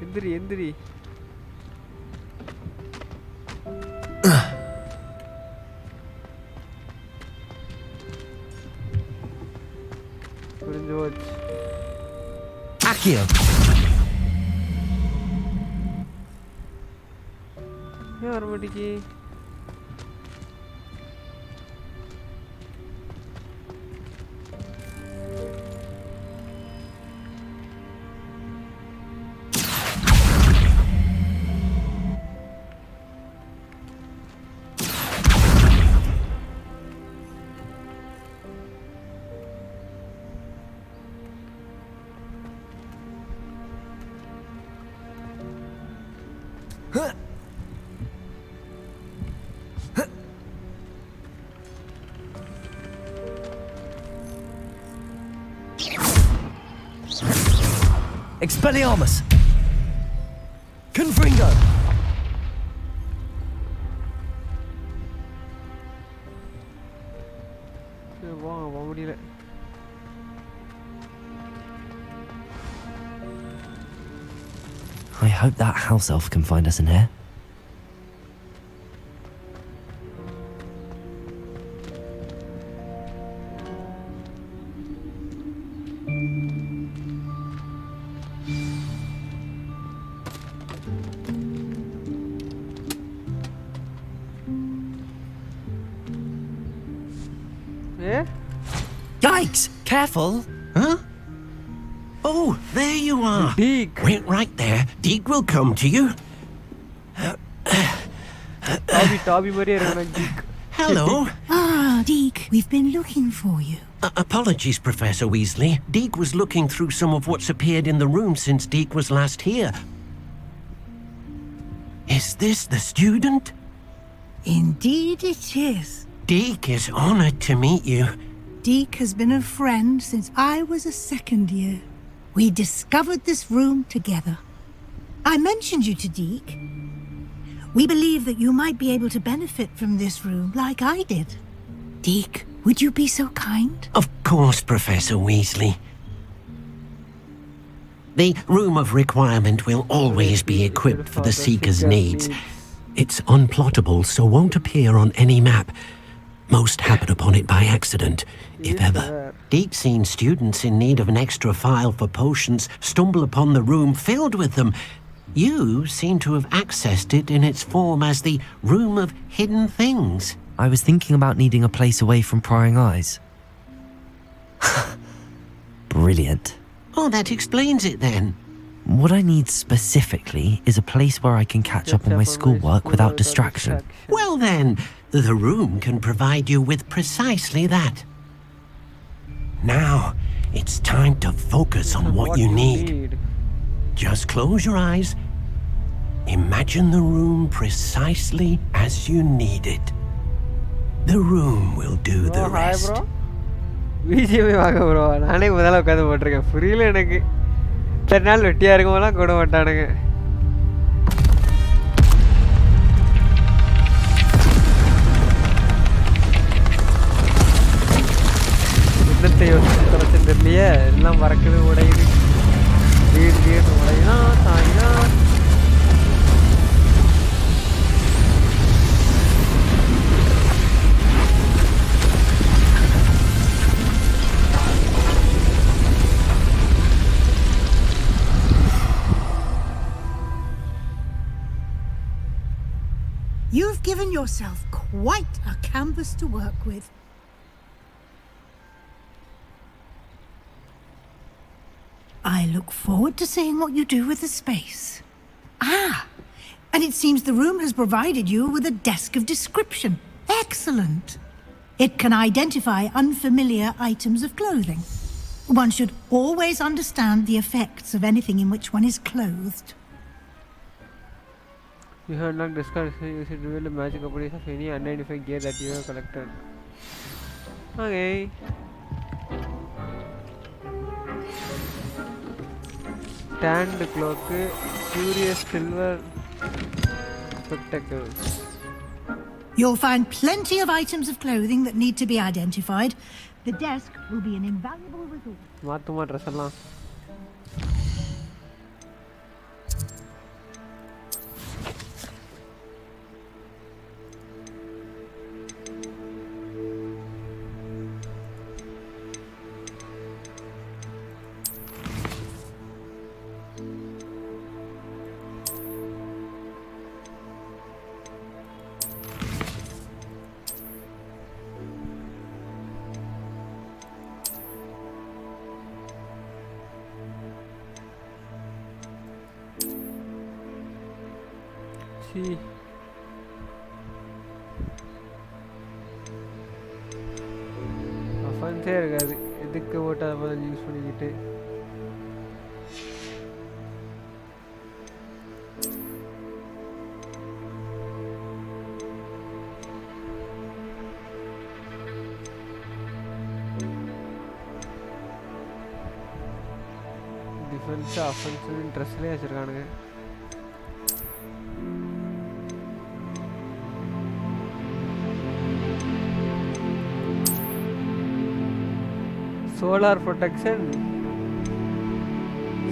எந்திரி எந்திரி. புரிஞ்சு போச்சு. Accio. ஏன் வர மாட்டேங்கி? Expelliarmus! Confringo! போக முடியல. I hope that house elf can find us in here. Yikes! Careful! Huh? Oh, there you are. Deek. Wait right there. Deek will come to you. Toby Maria Deek. Hello. Ah, Deek, we've been looking for you. Apologies, Professor Weasley. Deek was looking through some of what's appeared in the room since Deek was last here. Is this the student? Indeed it is. Deek is honored to meet you. Deek has been a friend since I was a second year. We discovered this room together. I mentioned you to Deek. We believe that you might be able to benefit from this room like I did. Deek, would you be so kind? Of course, Professor Weasley. The Room of Requirement will always be equipped for the Seeker's needs. It's unplottable, so won't appear on any map. Most happen upon it by accident, if ever. Deep-seen students in need of an extra file for potions stumble upon the room filled with them. You seem to have accessed it in its form as the Room of Hidden Things. I was thinking about needing a place away from prying eyes. Brilliant. Oh, that explains it then. What I need specifically is a place where I can catch up on my schoolwork without distraction. Well then, the room can provide you with precisely that. Now, it's time to focus on what you need. Just close your eyes. Imagine the room precisely as you need it. The room will do the rest. Hi bro. BGM வாங்க bro. நானே முதல்ல உட்கார்ந்து போட்டுருக்கேன். புரியல எனக்கு. இத்தனை நாள் வெட்டியா இருக்கும்போதெல்லாம் கூட மாட்டானுங்க. என்னத்தை யோசிச்சு தொலைச்சுன்னு தெரியலையே. எல்லாம் மறக்குது உடையுது. வீடு உடையினா தாயினா. You've given yourself quite a canvas to work with. I look forward to seeing what you do with the space. And it seems the room has provided you with a desk of description. Excellent. It can identify unfamiliar items of clothing. One should always understand the effects of anything in which one is clothed. You have not discussed use it to reveal the magic properties of any unidentified gear that you have collected. Okay. Tanned cloak, curious silver spectacles. You'll find plenty of items of clothing that need to be identified. The desk will be an invaluable resource. மாத்துமா dress எல்லாம். அஃபன்ஸே இருக்காது, எதுக்கு ஓட்ட அதை பதில் use பண்ணிக்கிட்டு. Defence offence ட்ரெஸ்லேயே வச்சுருக்கானுங்க. Solar protection,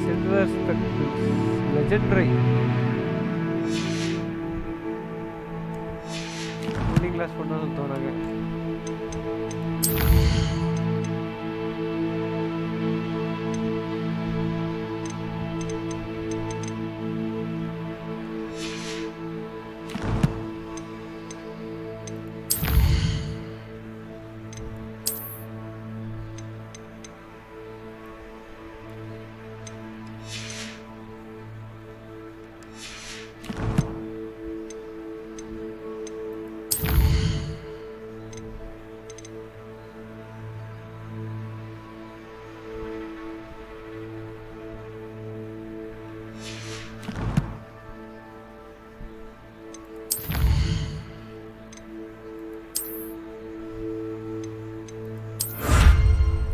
silver spectacles, legendary. Cooling glass பண்ணா தோணாங்க.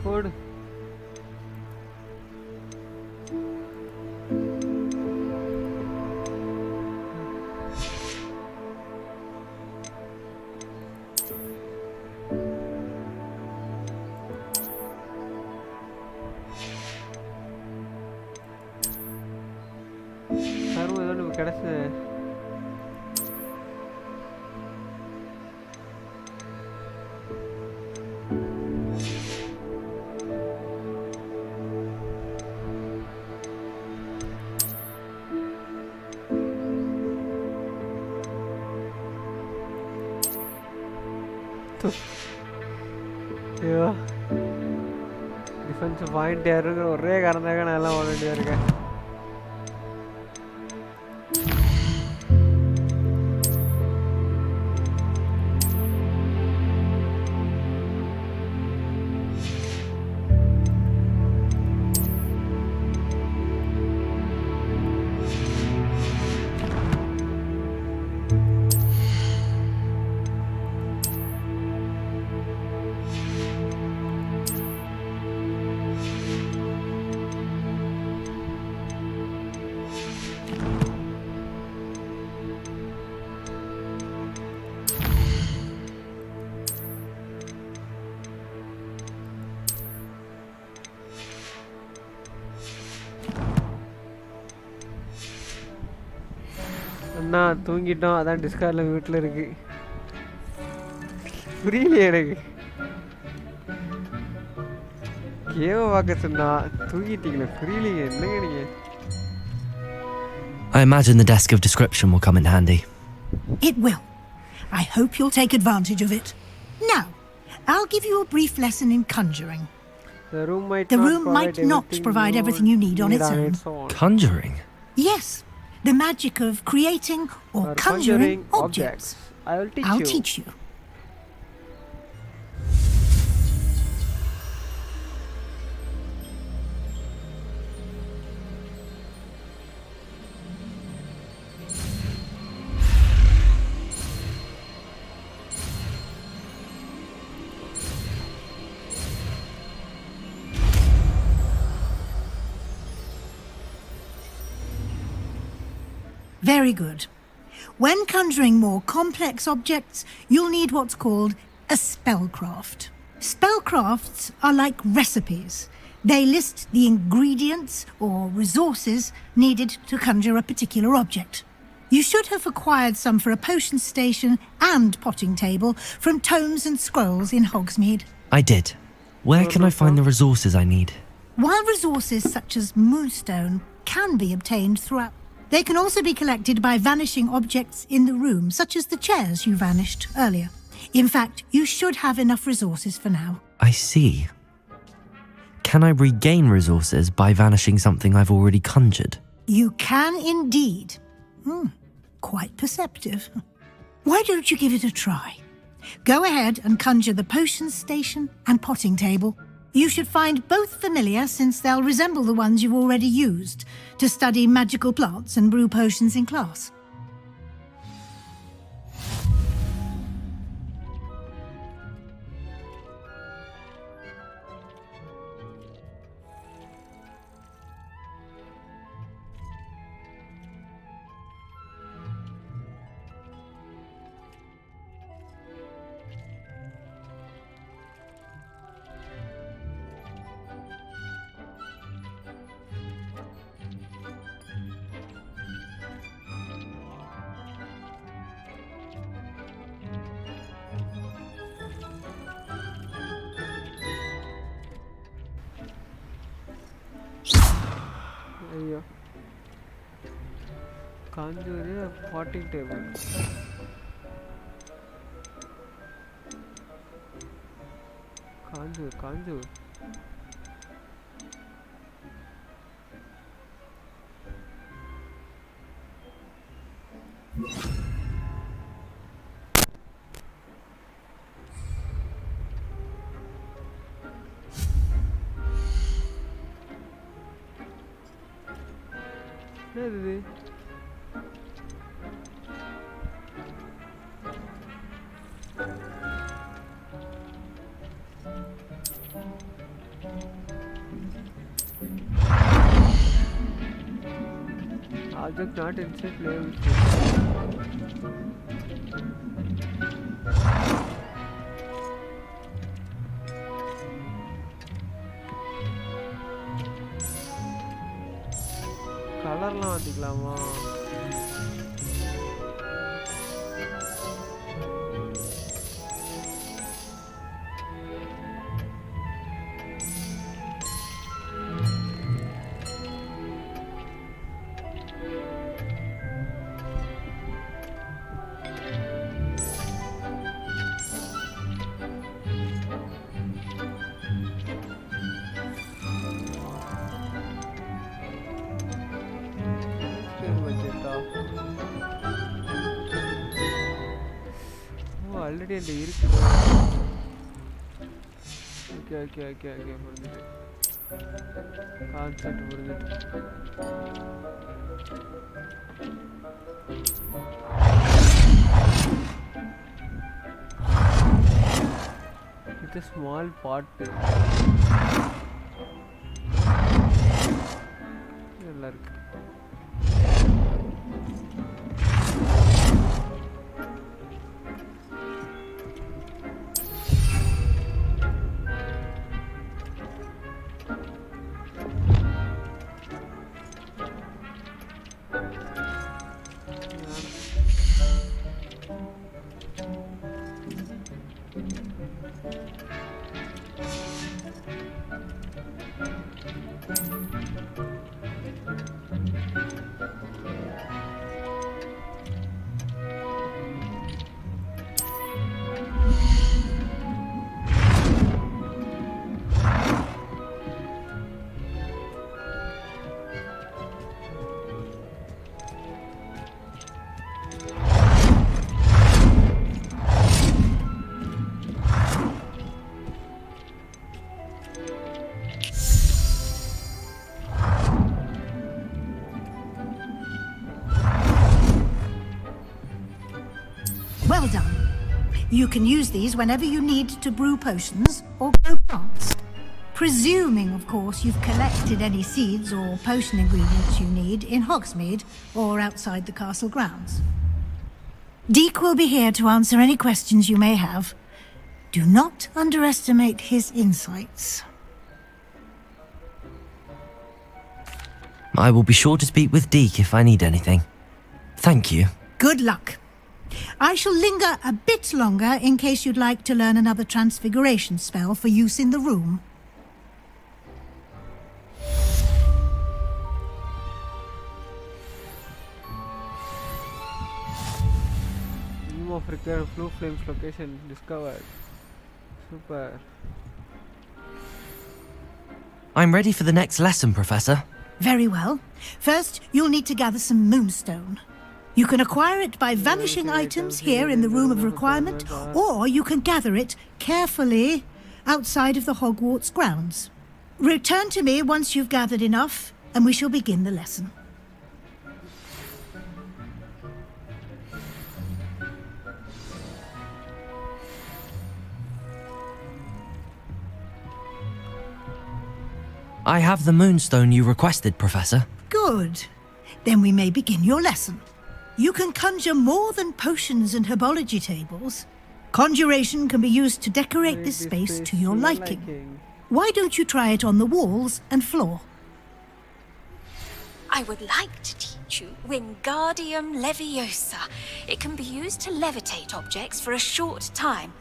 Food. சர்வ ஏதோ நமக்கு கிடைச்சது. ஐயோ, டிஃபென்ஸ் பாயிண்ட் யாருங்கிற ஒரே காரணத்தாக நான் எல்லாம் ஓட வேண்டியதாக இருக்கேன். அண்ணா தூங்கிட்டோம், அதான் டிஸ்கார்டில் வீட்டில் இருக்கு. புரியலையே எனக்கு. கேவ பார்க்க சொன்னா தூங்கிட்டீங்களே, புரியலையே என்னங்க நீங்க. I imagine the desk of description will come in handy. It will. I hope you'll take advantage of it. Now, I'll give you a brief lesson in conjuring. The room might not provide everything you need on its own. Conjuring? Yes, the magic of creating or conjuring objects. I'll teach you. Very good. When conjuring more complex objects, you'll need what's called a spellcraft. Spellcrafts are like recipes. They list the ingredients or resources needed to conjure a particular object. You should have acquired some for a potion station and potting table from tomes and scrolls in Hogsmeade. I did. Where can I find the resources I need? While resources such as moonstone can be obtained throughout, they can also be collected by vanishing objects in the room, such as the chairs you vanished earlier. In fact, you should have enough resources for now. I see. Can I regain resources by vanishing something I've already conjured? You can indeed. Quite perceptive. Why don't you give it a try? Go ahead and conjure the potion station and potting table. You should find both familiar, since they'll resemble the ones you've already used to study magical plants and brew potions in class. Conjure a potting table. Conjure. Nerede? Object not inside player with கலர்லாம் மாத்திக்கலாமா? Already அந்த இருக்கு. Okay புரிஞ்சுது. Concept புரிஞ்சுது. It's a small pot. நல்லா இருக்கு. Well done. You can use these whenever you need to brew potions or grow plants. Presuming, of course, you've collected any seeds or potion ingredients you need in Hogsmeade or outside the castle grounds. Deke will be here to answer any questions you may have. Do not underestimate his insights. I will be sure to speak with Deke if I need anything. Thank you. Good luck. I shall linger a bit longer in case you'd like to learn another transfiguration spell for use in the room. Room of recurrent blue flames location discovered. Super. I'm ready for the next lesson, Professor. Very well. First, you'll need to gather some moonstone. You can acquire it by vanishing items here in the Room of Requirement, or you can gather it carefully outside of the Hogwarts grounds. Return to me once you've gathered enough, and we shall begin the lesson. I have the moonstone you requested, Professor. Good. Then we may begin your lesson. You can conjure more than potions and herbology tables. Conjuration can be used to decorate this space to your liking. Why don't you try it on the walls and floor? I would like to teach you Wingardium Leviosa. It can be used to levitate objects for a short time.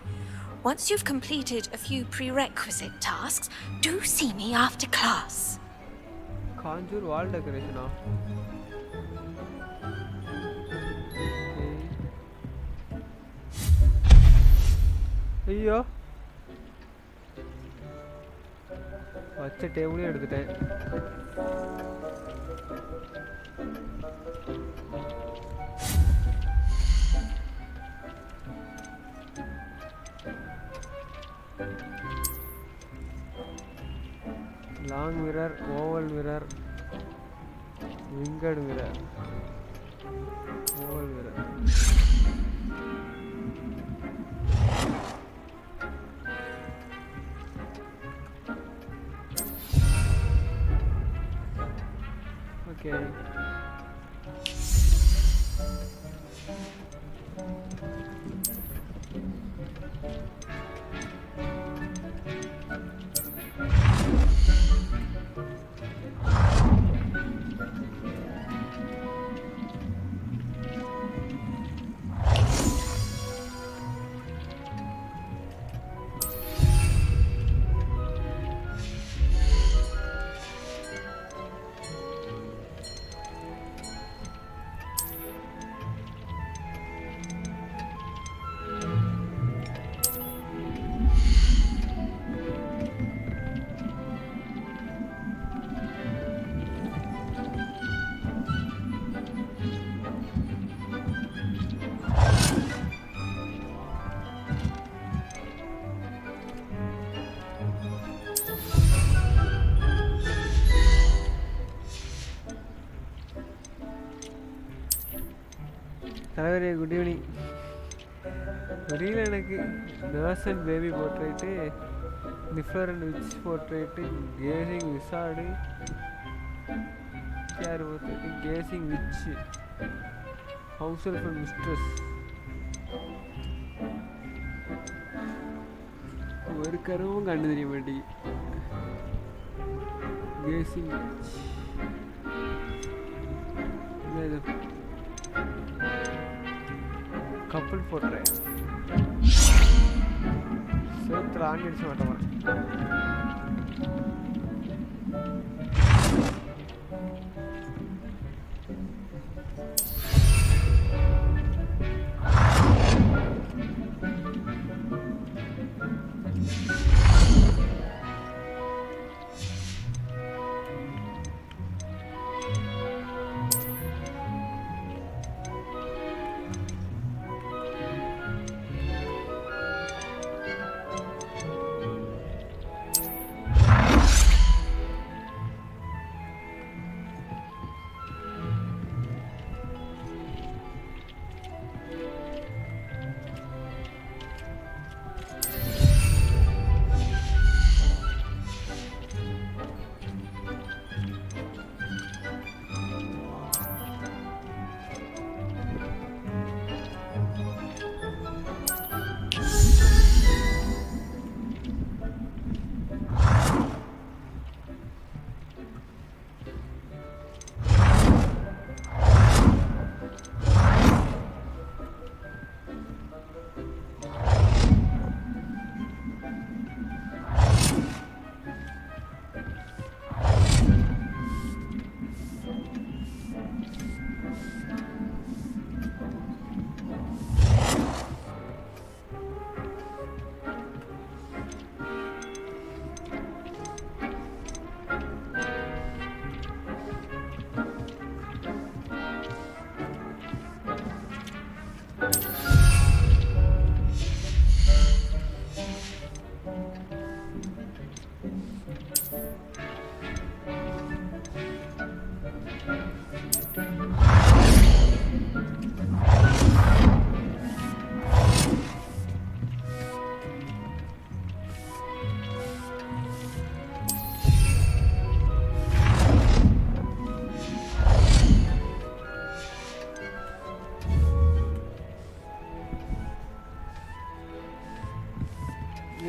Once you've completed a few prerequisite tasks, do see me after class. Conjure wall decoration. ஐயோ வச்ச டேபிளே எடுத்துட்டேன். Long mirror, oval mirror, winged mirror, oval mirror. Okay. தலைவரே good evening. தெரியல எனக்கு. Nurse and baby portrait, niffler and witch portrait, gazing wizard, யார் portrait, gazing witch, housewife and mistress. ஒரு கருவும் கண்டு தெரிய மாட்டேங்குது. கேசிங் விச் இது கப்பல் போடுறேன். சேர்த்துல ஆண்டிடிச்சு மாட்டேன்.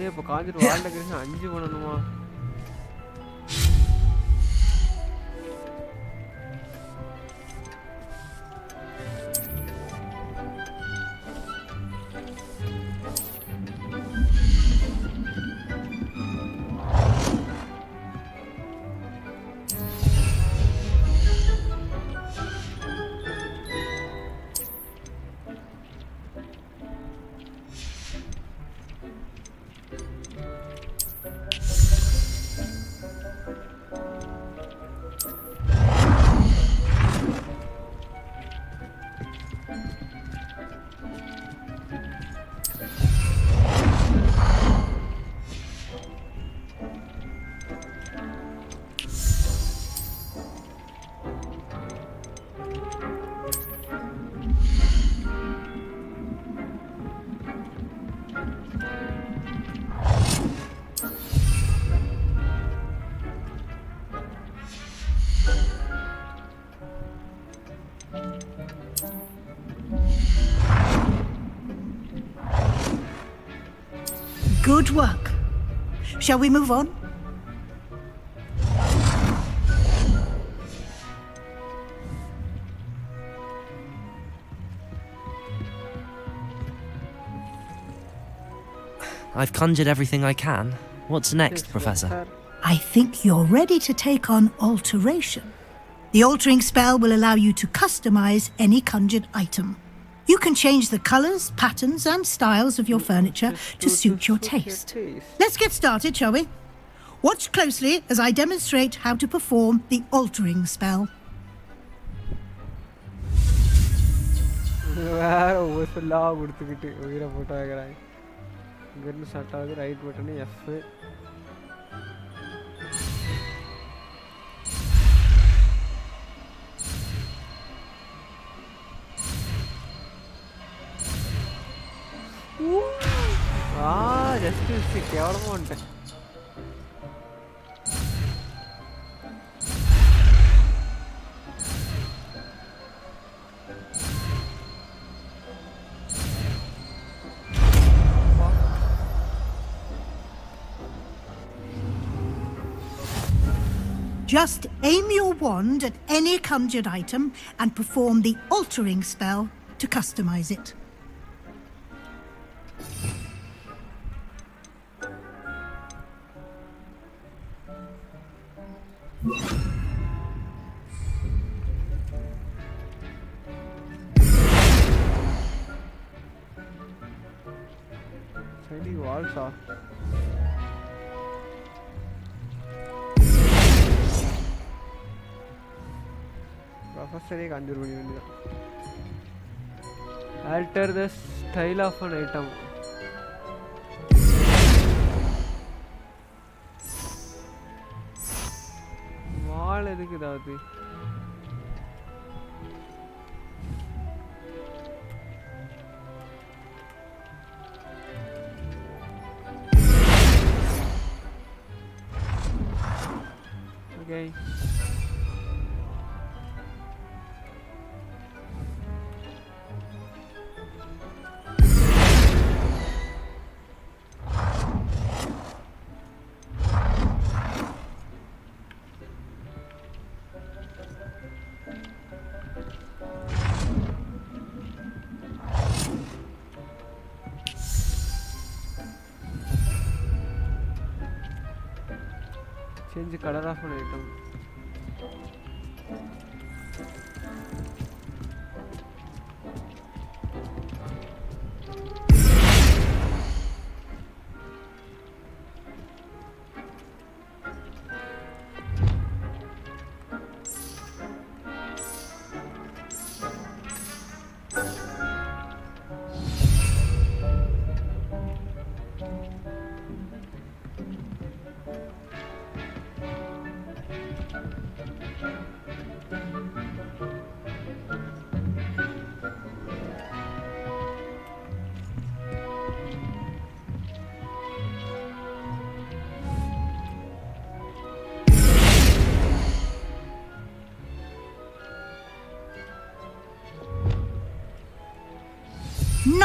இப்போ காஞ்சிட்டு வால் டெக்கரேஷன் 5 பண்ணணுமா? Good work. Shall we move on? I've conjured everything I can. What's next, Professor? I think you're ready to take on alteration. The altering spell will allow you to customize any conjured item. You can change the colors, patterns, and styles of your furniture to suit your taste. Let's get started, shall we? Watch closely as I demonstrate how to perform the altering spell. Right button F. Just to see what I want. Just aim your wand at any conjured item and perform the altering spell to customize it. Shiny walls are. Professor एक अंदर बनी हुई है. Alter the style of an item. Wall एदिक Dati. Okay. Change the color of an item.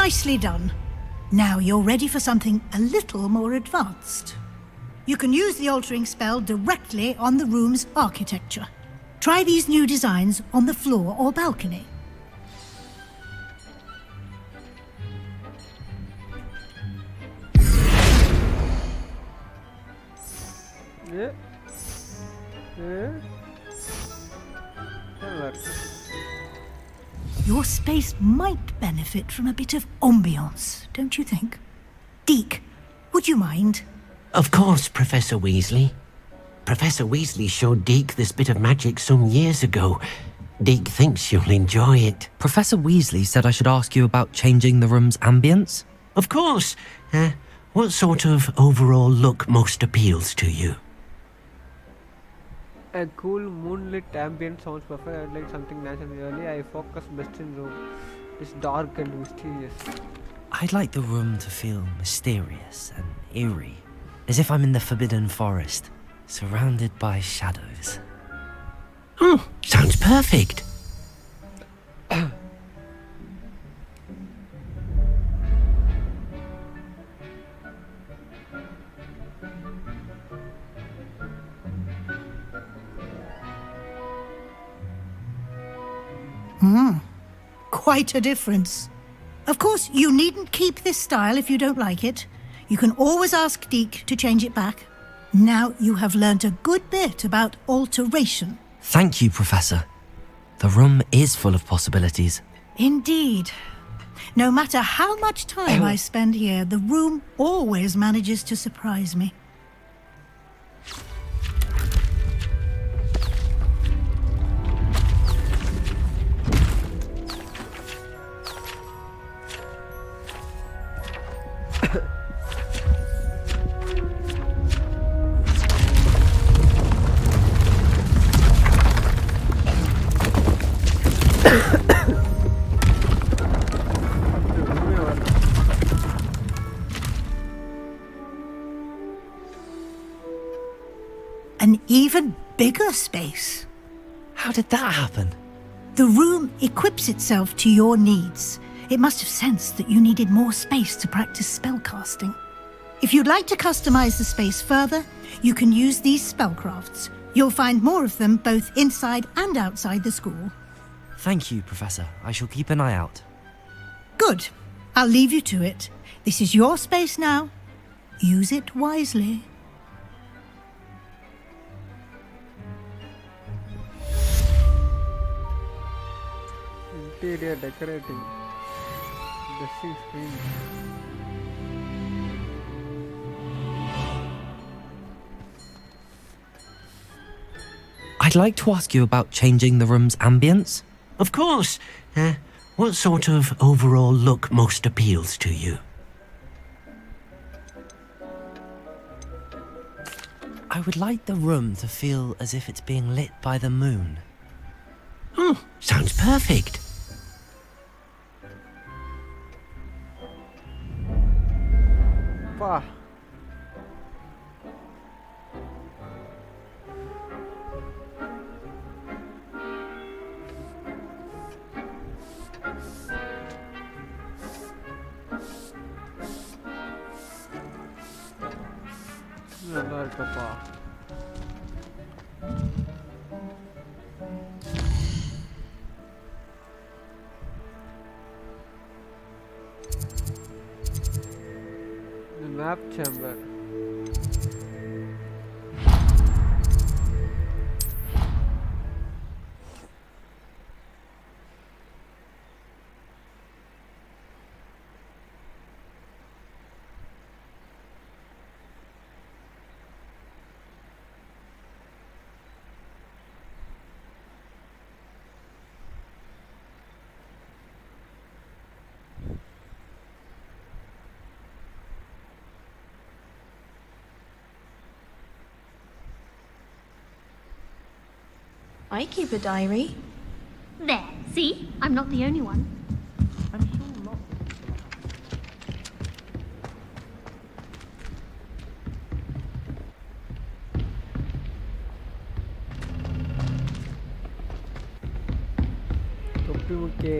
Nicely done. Now you're ready for something a little more advanced. You can use the altering spell directly on the room's architecture. Try these new designs on the floor or balcony. Yeah. Your space might benefit from a bit of ambiance, don't you think? Deke, would you mind? Of course, Professor Weasley. Professor Weasley showed Deke this bit of magic some years ago. Deke thinks you'll enjoy it. Professor Weasley said I should ask you about changing the room's ambience? Of course. What sort of overall look most appeals to you? A cool moonlit ambient sounds perfect. I'd like something nice and early. I focus best in room. It's dark and mysterious. I'd like the room to feel mysterious and eerie, as if I'm in the Forbidden Forest, surrounded by shadows. Sounds perfect. Quite a difference. Of course, you needn't keep this style if you don't like it. You can always ask Deke to change it back. Now you have learnt a good bit about alteration. Thank you, Professor. The room is full of possibilities. Indeed. No matter how much time I spend here, the room always manages to surprise me. An even bigger space. How did that happen? The room equips itself to your needs. It must have sensed that you needed more space to practice spellcasting. If you'd like to customize the space further, you can use these spellcrafts. You'll find more of them both inside and outside the school. Thank you, Professor. I shall keep an eye out. Good. I'll leave you to it. This is your space now. Use it wisely. Interior decorating. Dressing screen. I'd like to ask you about changing the room's ambience. Of course. What sort of overall look most appeals to you? I would like the room to feel as if it's being lit by the moon. Sounds perfect. Wow. நல்லா இருக்கப்பா. The map chamber. I keep a diary. There, see? I'm not the only one. I'm sure not. தொப்பி முக்கே.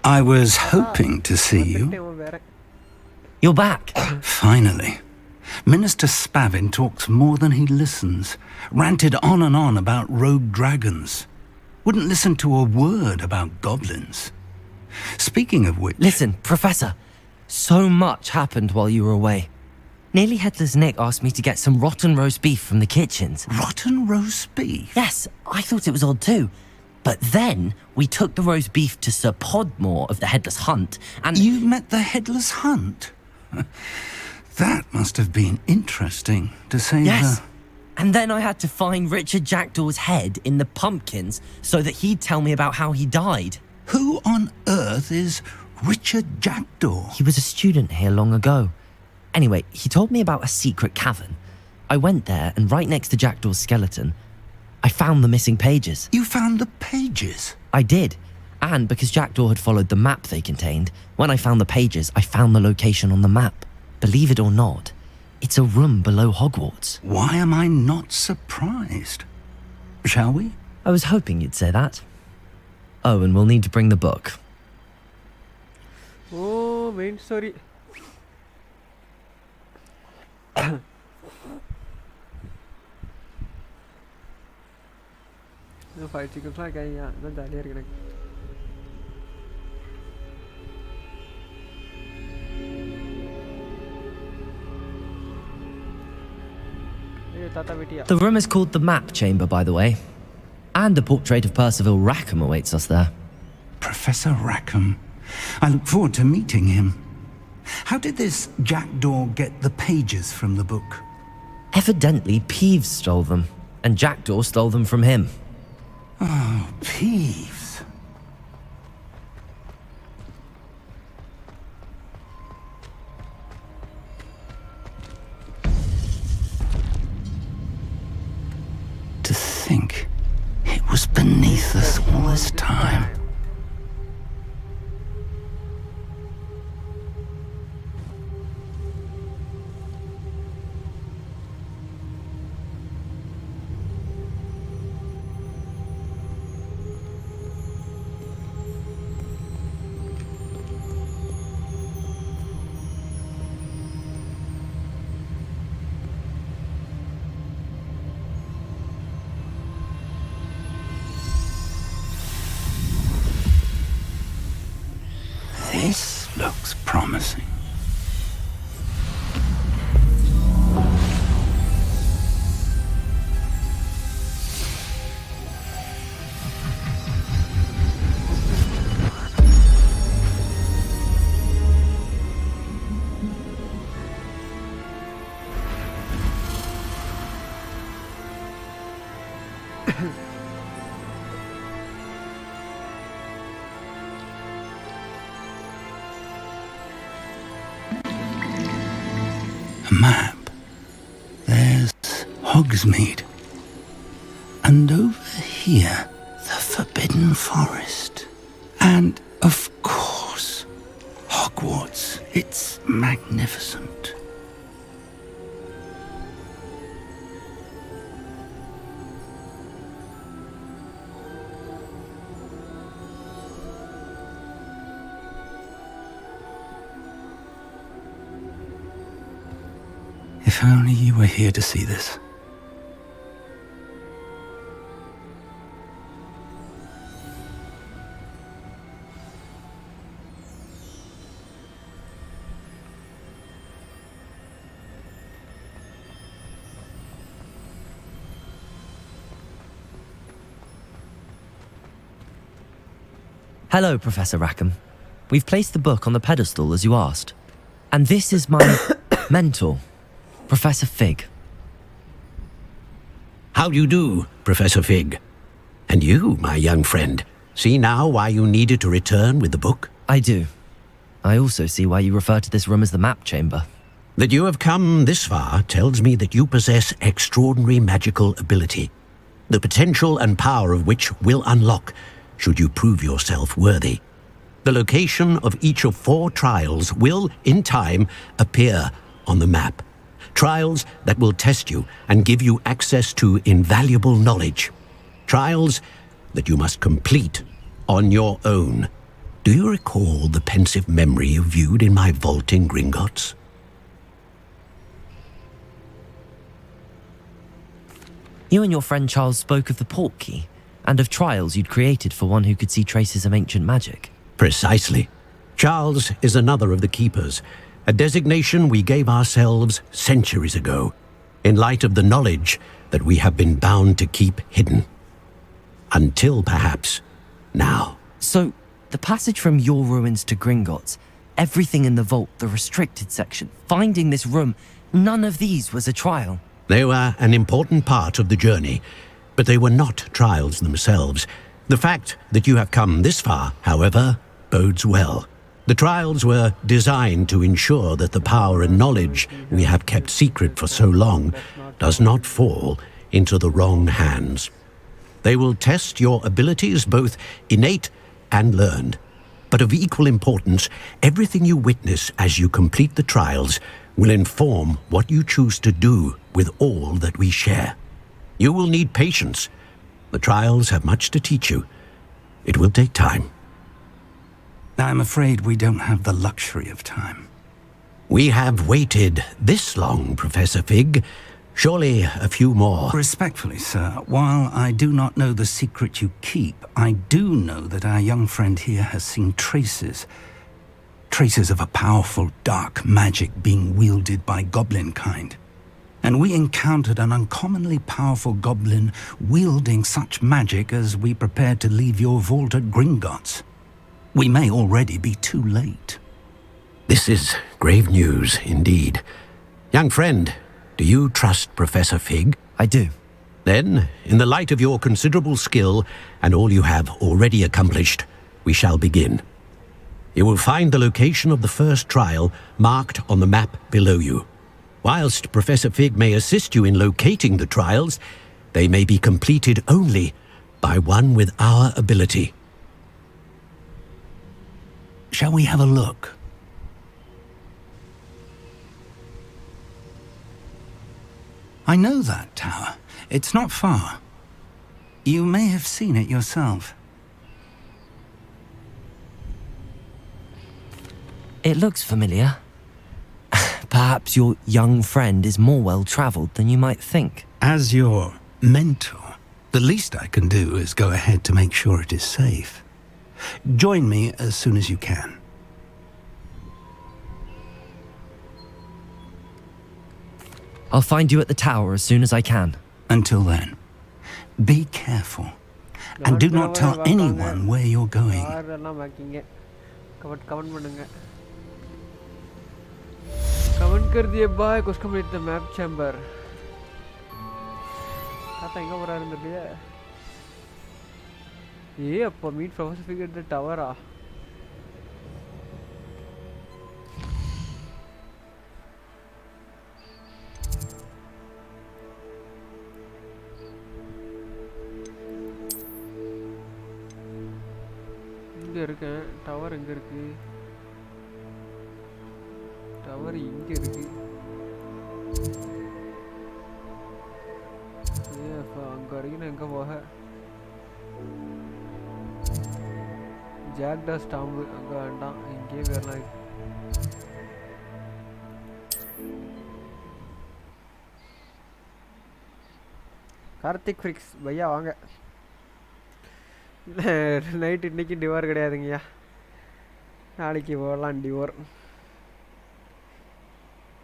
I was hoping to see you. You're back. Finally. Minister Spavin talks more than he listens. Ranted on and on about rogue dragons. Wouldn't listen to a word about goblins. Speaking of which... Listen, Professor. So much happened while you were away. Nearly Headless Nick asked me to get some rotten roast beef from the kitchens. Rotten roast beef? Yes, I thought it was odd too. But then we took the roast beef to Sir Podmore of the Headless Hunt, and... You met the Headless Hunt? That must have been interesting, to say Yes. the... And then I had to find Richard Jackdaw's head in the pumpkins so that he'd tell me about how he died. Who on earth is Richard Jackdaw? He was a student here long ago. Anyway, he told me about a secret cavern. I went there, and right next to Jackdaw's skeleton, I found the missing pages. You found the pages? I did. And because Jackdaw had followed the map they contained, when I found the pages, I found the location on the map. Believe it or not, it's a room below Hogwarts. Why am I not surprised? Shall we? I was hoping you'd say that. Oh, and we'll need to bring the book. Oh, main story. No fight chickens like I don't die. The room is called the Map Chamber, by the way. And a portrait of Percival Rackham awaits us there. Professor Rackham. I look forward to meeting him. How did this Jackdaw get the pages from the book? Evidently, Peeves stole them, and Jackdaw stole them from him. Oh, Peeves. To think it was beneath us all this time. This looks promising. A map. There's Hogsmeade. And over here, the Forbidden Forest. And, of course, Hogwarts. It's magnificent. If only you were here to see this. Hello, Professor Rackham. We've placed the book on the pedestal as you asked. And this is my mentor, Professor Fig. How do you do, Professor Fig? And you, my young friend, see now why you needed to return with the book? I do. I also see why you refer to this room as the Map Chamber. That you have come this far tells me that you possess extraordinary magical ability, the potential and power of which will unlock should you prove yourself worthy. The location of each of 4 trials will, in time, appear on the map. Trials that will test you and give you access to invaluable knowledge. Trials that you must complete on your own. Do you recall the pensive memory you viewed in my vault in Gringotts? You and your friend Charles spoke of the portkey, and of trials you'd created for one who could see traces of ancient magic. Precisely. Charles is another of the keepers, a designation we gave ourselves centuries ago, in light of the knowledge that we have been bound to keep hidden. Until, perhaps, now. So, the passage from your ruins to Gringotts, everything in the vault, the restricted section, finding this room, none of these was a trial. They were an important part of the journey, but they were not trials themselves. The fact that you have come this far, however, bodes well. The trials were designed to ensure that the power and knowledge we have kept secret for so long does not fall into the wrong hands. They will test your abilities, both innate and learned. But of equal importance, everything you witness as you complete the trials will inform what you choose to do with all that we share. You will need patience. The trials have much to teach you. It will take time. I'm afraid we don't have the luxury of time. We have waited this long, Professor Fig. Surely a few more. Respectfully, sir, while I do not know the secret you keep, I do know that our young friend here has seen traces of a powerful dark magic being wielded by goblin kind. And we encountered an uncommonly powerful goblin wielding such magic as we prepared to leave your vault at Gringotts. We may already be too late. This is grave news indeed. Young friend, do you trust Professor Fig? I do. Then, in the light of your considerable skill and all you have already accomplished, we shall begin. You will find the location of the first trial marked on the map below you. Whilst Professor Fig may assist you in locating the trials, they may be completed only by one with our ability. Shall we have a look? I know that tower. It's not far. You may have seen it yourself. It looks familiar. Perhaps your young friend is more well-traveled than you might think. As your mentor, the least I can do is go ahead to make sure it is safe. Join me as soon as you can. I'll find you at the tower as soon as I can. Until then, be careful. And do not tell anyone where you're going. Comment कर दिए bye कुछ complete the map chamber ताता इंगा बरा இருந்திருக்கியா அப்ப meet professor Fig at the டவரா இங்க இருக்கேன் டவர் எங்க இருக்கு டவர் இங்க இருக்கு அங்க வரைக்கும் எங்க போக ஜாக்டா ஸ்டாம்பு அங்க வேண்டாம் இங்கே வரலாம் கார்த்திக் ஃபிக்ஸ் பையா வாங்க நைட் இன்னைக்கு டிவோர் கிடையாதுங்கய்யா நாளைக்கு போகலாம் டிவோர்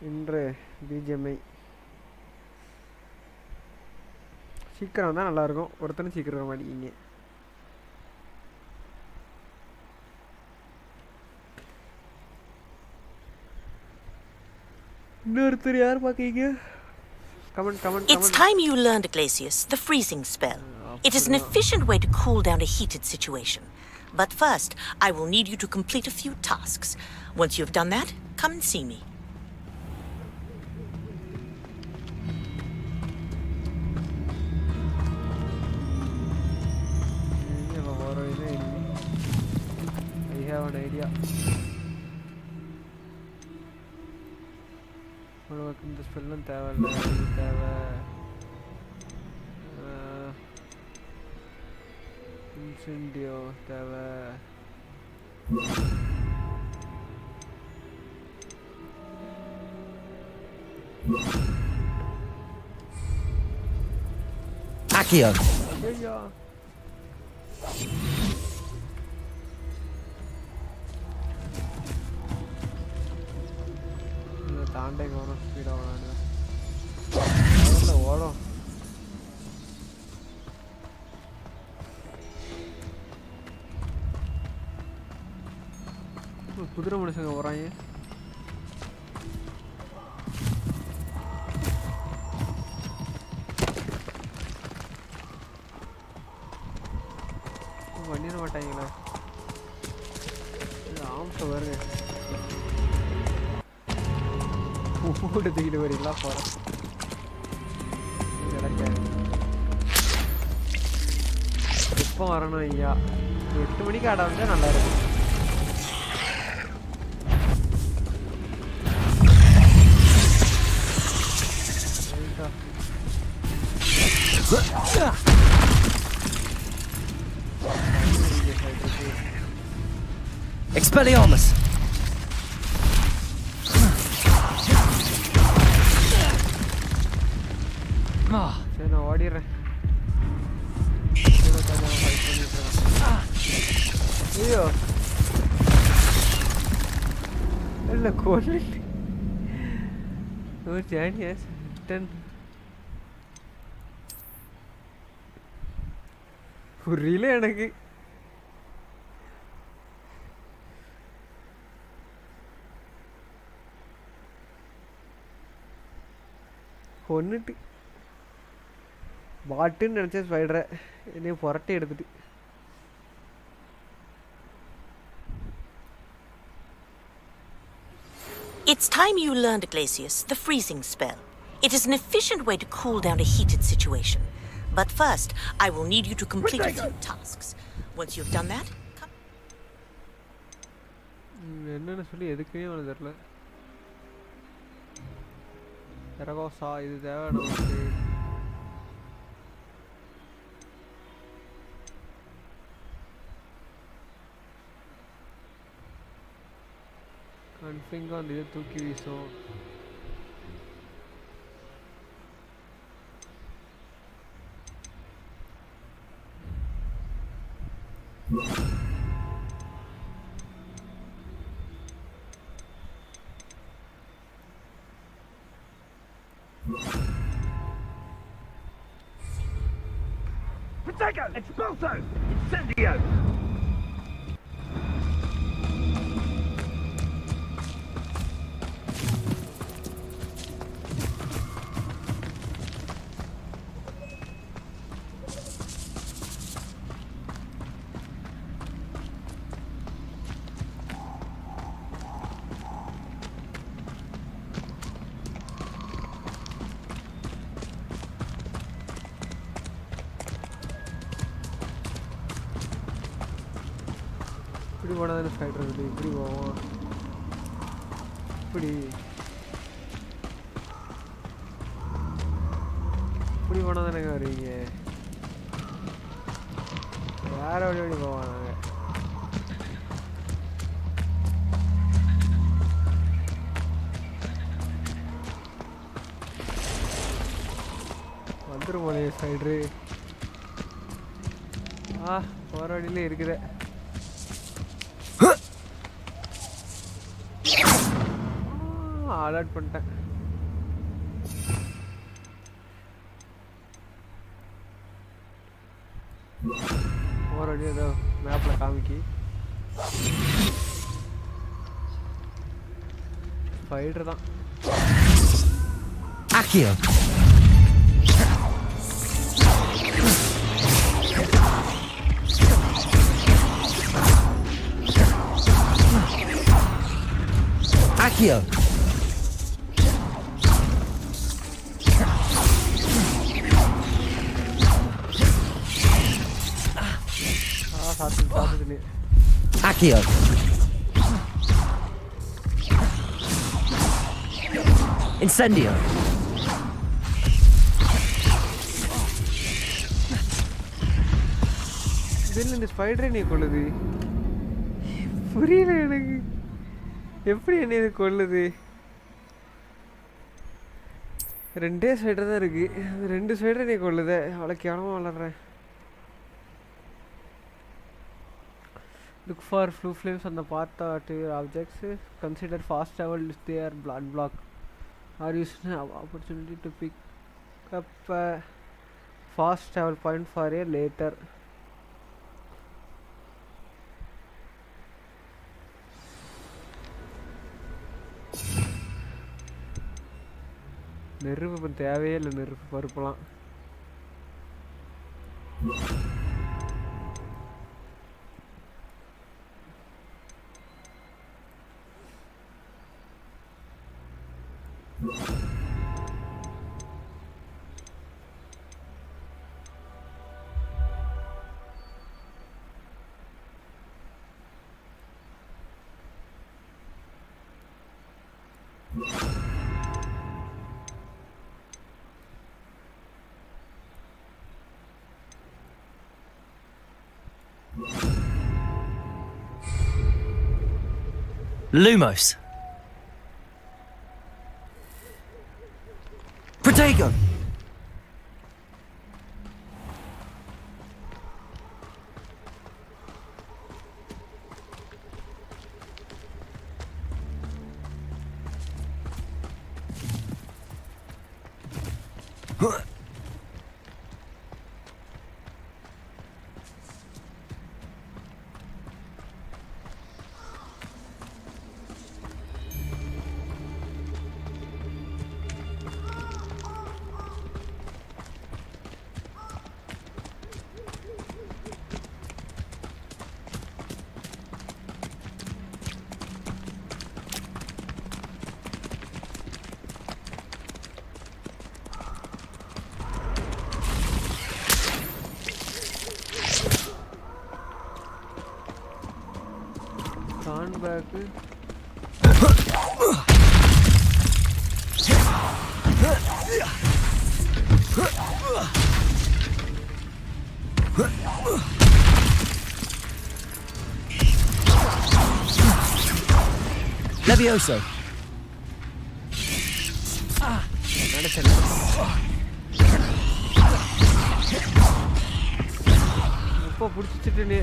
இன்று பிஜிஎம்ஐ சீக்கிரம் தான் நல்லாயிருக்கும் ஒருத்தனும் சீக்கிரம் வர மாட்டேங்கிங்க இன்னொருத்தர் யார் பார்க்கீங்க It's time you learned, Glacius, the freezing spell. It is an efficient way to cool down a heated situation. But first, I will need you to complete a few tasks. Once you've done that, come and see me. I have an idea. இந்த ஸ்பெல்லும் தேவையில்லை தேவை இன்சென்டியோ தேவை Accio. ஐயோ இந்த தாண்டே கவனம் speedo ஓடானு ஓடும் குதிரை மனுஷங்க போறாங்க பண்ணிட மாட்டாங்களா ஆம்ச வருங்க போட்டு தூக்கிட்டு வரீங்களா போறேன் எப்போ வரணும் ஐயா 8 மணிக்கு ஆட வந்தா நல்லா இருக்கும் Expelliarmus! சரி நான் ஓடிடுறேன் ஐயோ இல்லை கொல்லு ஒரு ஜானியஸ் புரியல எனக்கு கொன்னுட்டு பாட்டுன்னு நினச்சேன் ஸ்பைடரை என்னையும் புரட்டி எடுத்துட்டு It's time you learned, Glacius, the freezing spell. It is an efficient way to cool down a heated situation. But first, I will need you to complete a few tasks. Once you've done that, come. என்னன்னு சொல்லி எதுக்குமே அவனுக்கு தெரியல இறகோசா இது தேவை நமக்கு கன்ஃபிங்க அந்த இதை தூக்கி வீசும் Protego! Expulso! Incendio! இப்படி போனால் தானே ஸ்பைடர் இருக்குது இப்படி போவோம் இப்படி போனால் தானேங்க வருவீங்க வேற வழி போவோம் நாங்கள் வந்துடும் போலே ஸ்பைடரு போகிற வழியிலே இருக்குதே அலர்ட் பண்ணிட்டேன் போகிற வழி ஏதோ மேப்பில் காமிக்கி ஸ்பைடர் தான் Accio! Accio! Accio! Incendio! இதில் இந்த ஸ்பைடரை நீ கொள்ளுது புரியல எனக்கு எப்படி என்ன இது கொள்ளுது. ரெண்டே ஸ்வைடர் தான் இருக்கு. ரெண்டு ஸ்வைடர் நீ கொள்ளுத. அவ்வளோ கேவலமாக வளர்றேன். Look for blue flames on the path to your objects. Consider fast travel if they are block. Or use an opportunity to pick up a fast travel point for a later. நெருப்பு இப்போ தேவையே இல்லை. நெருப்பு பருப்பலாம். Lumos. Protego. back. Levioso. இப்போ புடிச்சிட்டு நீ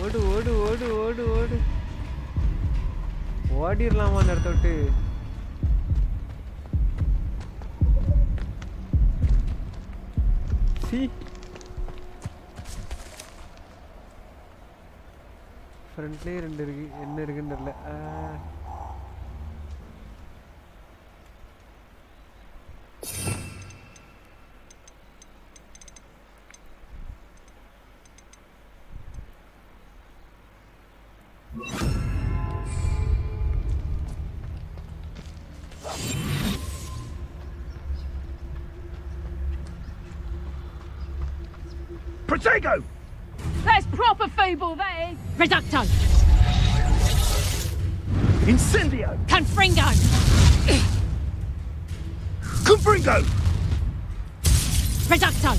ஓடு ஓடு ஓடு ஓடு ஓடு ஓடிரலாமா அந்த இடத்த விட்டு. சி ஃப்ரண்ட்லேயே ரெண்டு இருக்கு, என்ன இருக்குன்னு தெரியல. Protego! That's proper feeble, that is. Reducto. Incendio! Confringo. Confringo! Reducto.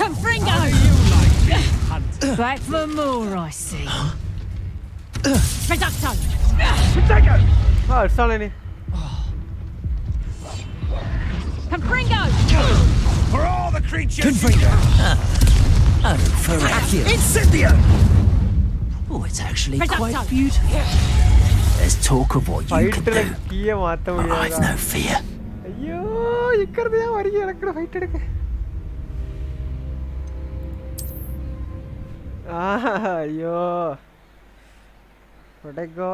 Confringo. Back for more, I see. Reducto. Protego! Oh, it's not any. Confringo. For all the creatures! Confringo! Oh, Ferracchio! Incendio! Oh, it's actually Reducto. quite beautiful. There's talk of what you could do. I've no fear. ஐயோ இக்கறதே வரி எனக்கு fight எடுக்க. ஐயோ Protego.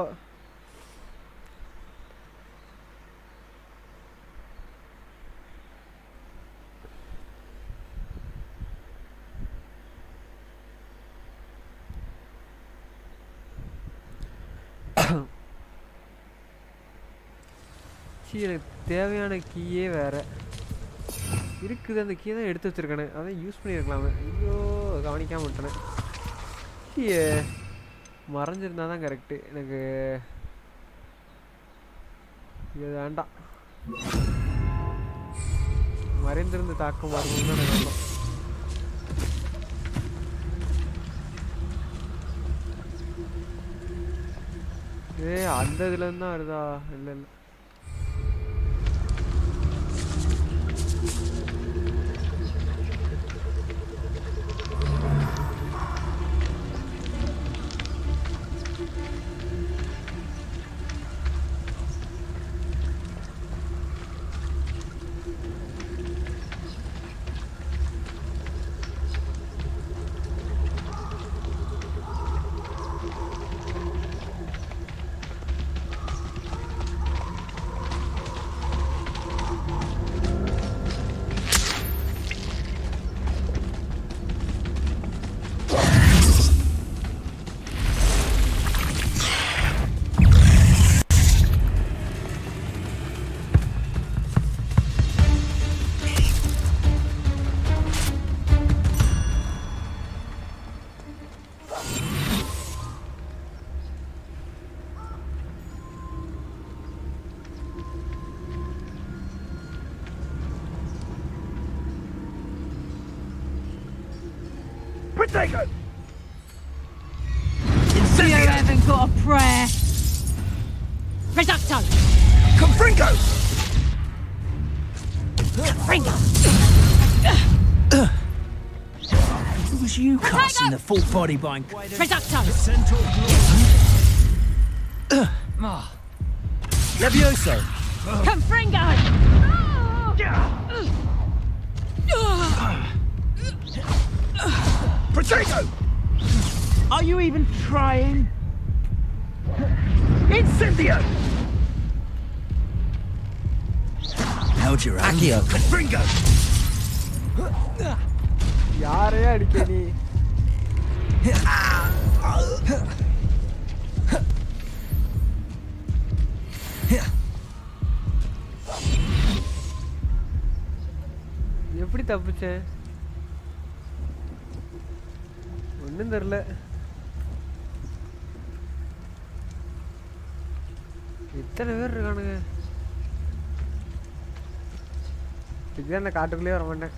எனக்கு தேவையான கீயே வேற இருக்குது. அந்த கீயை தான் எடுத்து வச்சிருக்கேன், அதான் யூஸ் பண்ணியிருக்கலாமே. ஐயோ கவனிக்காம விட்டேன். கீயே மறைஞ்சிருந்தா தான் கரெக்டு. எனக்கு இது வேண்டாம். மறைந்திருந்து தாக்கம் வரும்னு நினைக்கிறேன். அந்த இதுல இருந்து தான் வருதா? இல்ல இல்ல. Protego! Leo haven't got a prayer. Reducto! Confringo! Confringo! It was you casting the full body bind. Reducto! Levioso! Confringo! Protego! Are you even trying? Incendio! Held your own. Accio! Confringo! யாரையா அடிக்க நீ? எப்படி தப்பிச்சேன்? ஒன்றும் தெரியல. இத்தனை பேர் இருக்கானுங்க. இதுதான் அந்த காட்டுக்குள்ளேயே வர மாட்டேன்.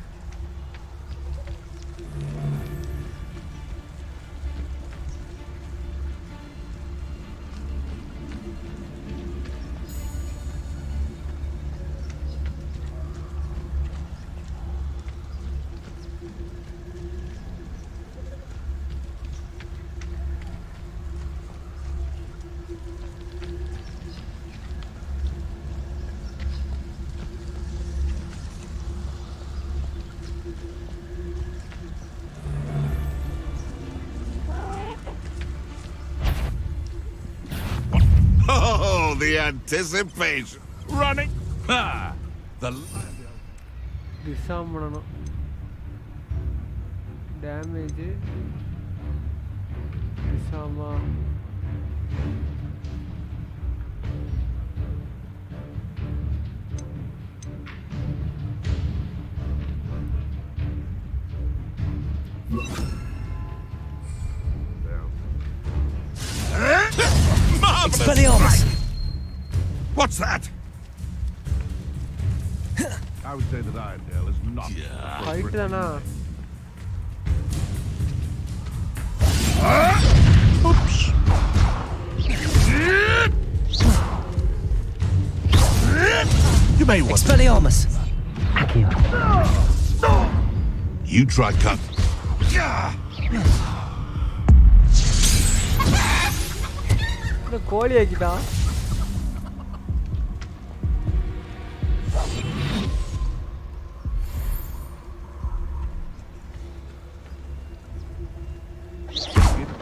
Oh, the anticipation. Running. Ha! The disarm பண்ணனும். Damage. Disarm. Marvelous! What's that? I would say that Irondale is not. Fight na. Oops. You may want. Expelliarmus. You try cut. இந்த கோழி ஆக்கிட்டான்.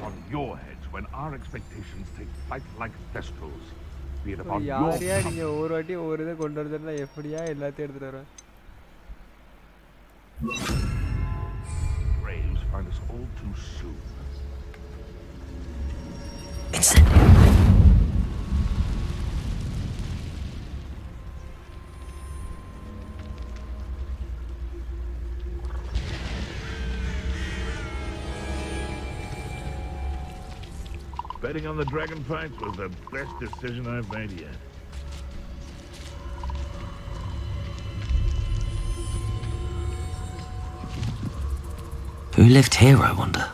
On your heads when our expectations take flight like thestals. Be it upon your யாரையா நீங்க ஒரு வாட்டி ஒரு இதை கொண்டு வரதுன்னா எப்படியா எல்லாத்தையும் எடுத்துட்டு வரேன். Graves find us all too soon. Betting on the dragon fights was the best decision I've made yet. Who lived here, I wonder?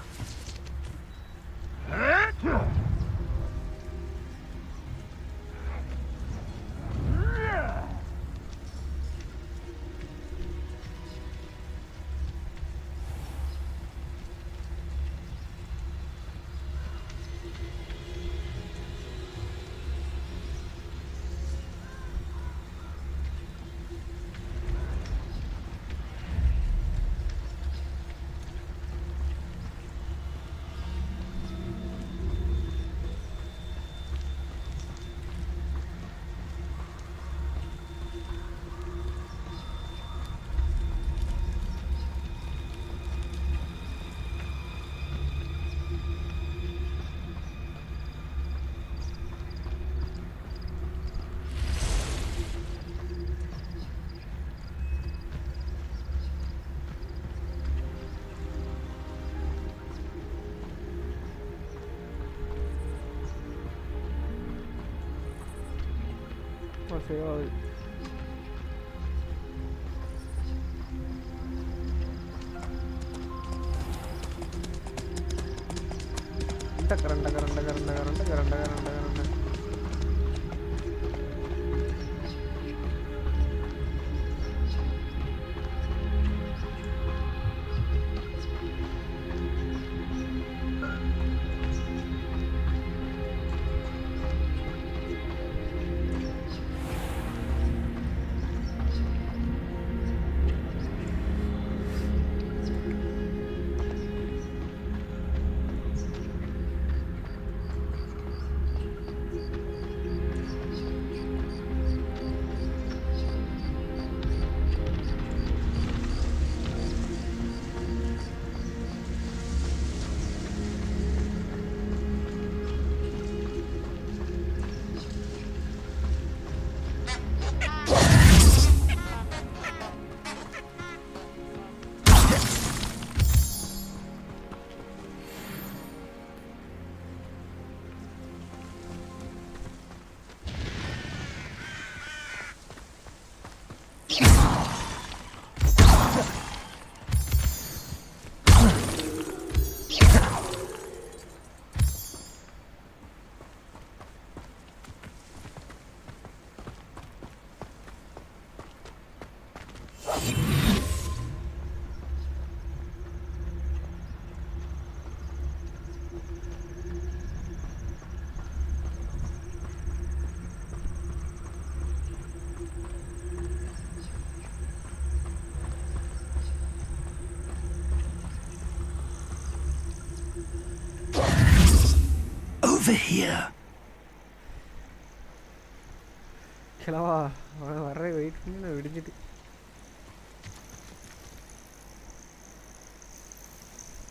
Over here.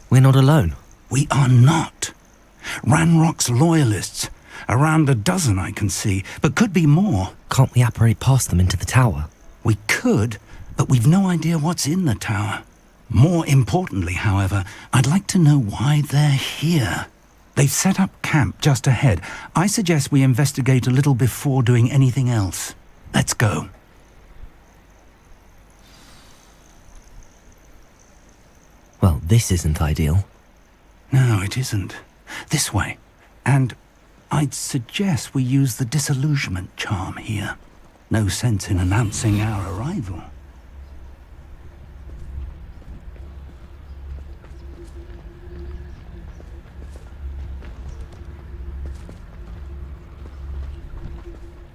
We're not alone. We are not. Ranrock's loyalists. Around a dozen I can see, but could be more. Can't we apparate past them into the tower? We could, but we've no idea what's in the tower. More importantly, however, I'd like to know why they're here. They've set up camp just ahead. I suggest we investigate a little before doing anything else. Let's go. Well, this isn't ideal. No, it isn't. This way. And I'd suggest we use the disillusionment charm here. No sense in announcing our arrival.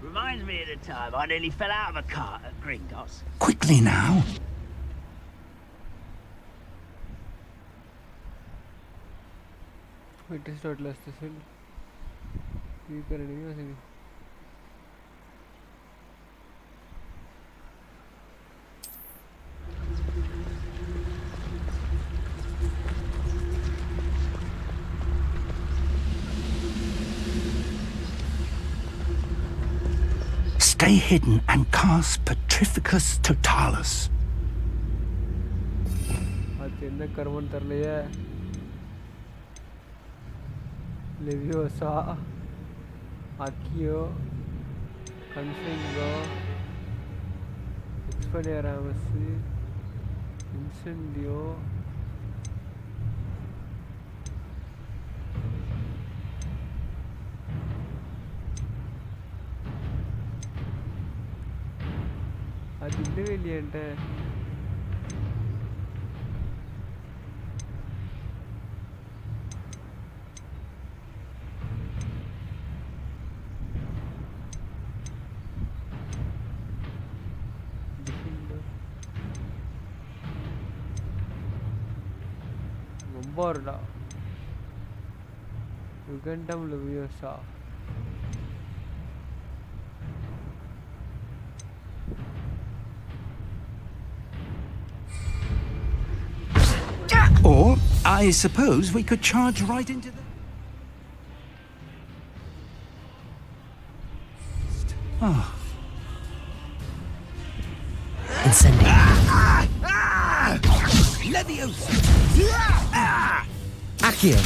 Reminds me of the time I nearly fell out of a cart at Gringotts. Quickly now. It is not less this will. You can anyway. Stay hidden and cast Petrificus Totalis. Leviosa, Accio, Confingo, Expelliarmus, Incendio, அது இல்லவே இல்லையன்ட்ட. ரொம்ப வருடா யுகண்டம் லெவியோசா. Or, I suppose we could charge right into the... Oh. Incendio. Leviosa! Accio.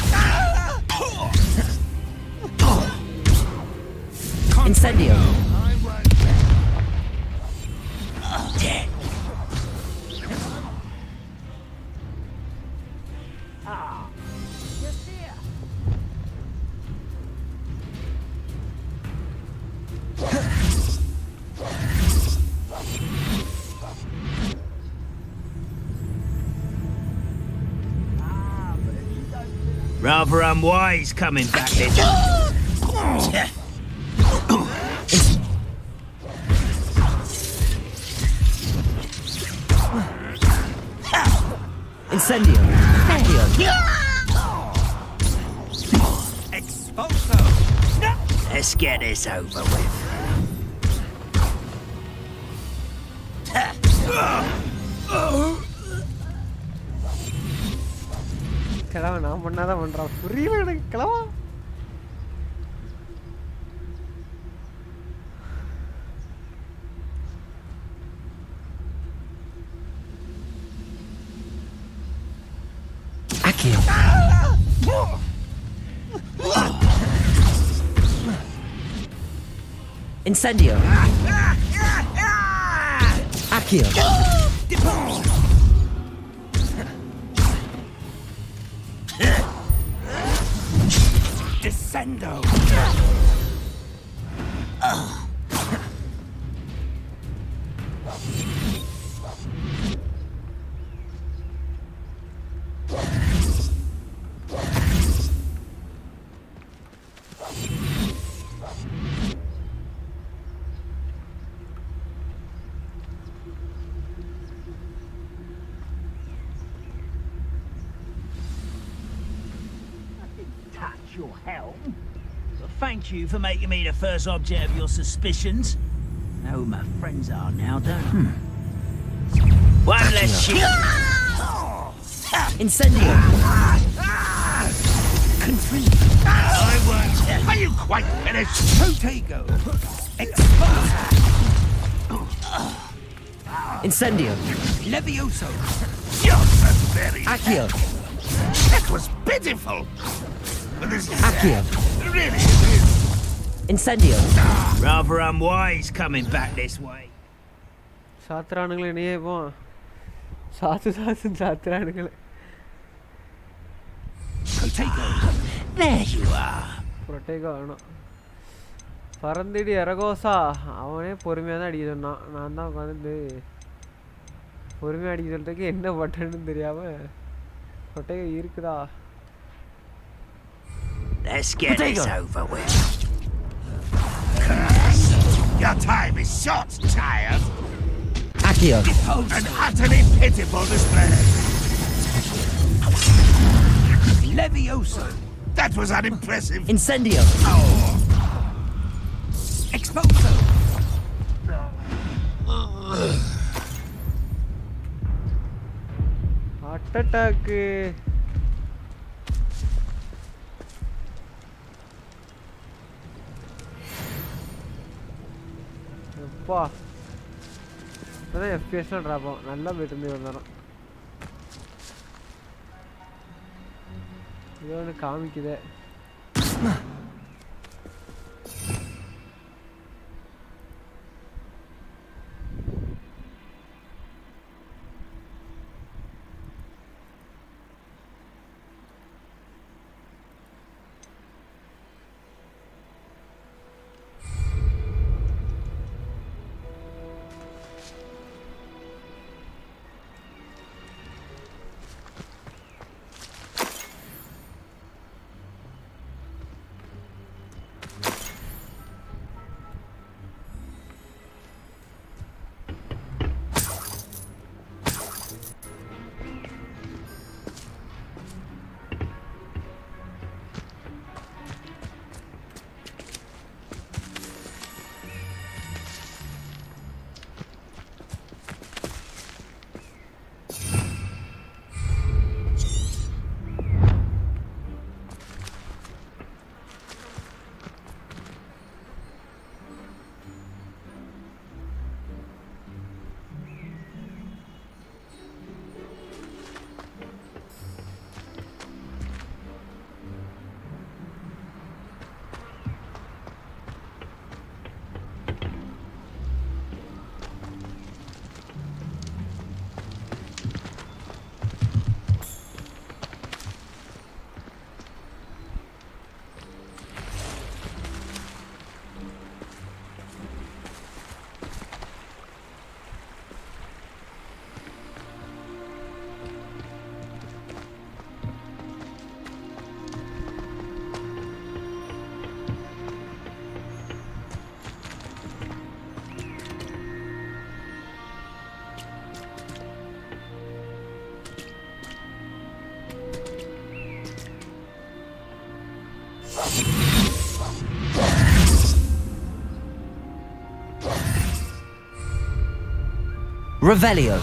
Incendio. Dead. Rather unwise coming back this. Incendio. Accio. Expulso. Let's get this over with. கிழவ நான் பண்ணாதான் பண்றான். புரியல எனக்கு கிழவா. Accio. Incendio. Accio. Descendo! Touch your helm. Well, thank you for making me the first object of your suspicions. Know who my friends are now, don't I? One less shit. Incendio. Confringe. I weren't. Are you quite finished? Protego. Expose. Incendio. Levioso. You're the very Accio. That was pitiful. But this is Accio. really Incendio. Rather unwise coming back this way. சாத்திரானுங்களே நீயே போ. சாத்து சாத்திரானுங்களே. Protego. There you are. Protego வேணும். பறந்துடி அரகோசா. அவனே பொறுமையாக தான் அடிக்க சொன்னான். நான் தான் உட்காந்து பொறுமையாக அடிக்க சொல்றதுக்கு என்ன பட்டன்னு தெரியாம Protego இருக்குதா. Let's get this over with. Your time is short, child. Accio. An utterly pitiful display. Levioso. That was unimpressive. Incendio. Oh. Expulso. Heart attack. அப்பா இப்போதான் எஃபிஎஸ்லாம் ட்ராப் ஆகும். நல்லா போயிட்டு இருந்து வந்தாலும் இது ஒன்று காமிக்குதே. Revelio.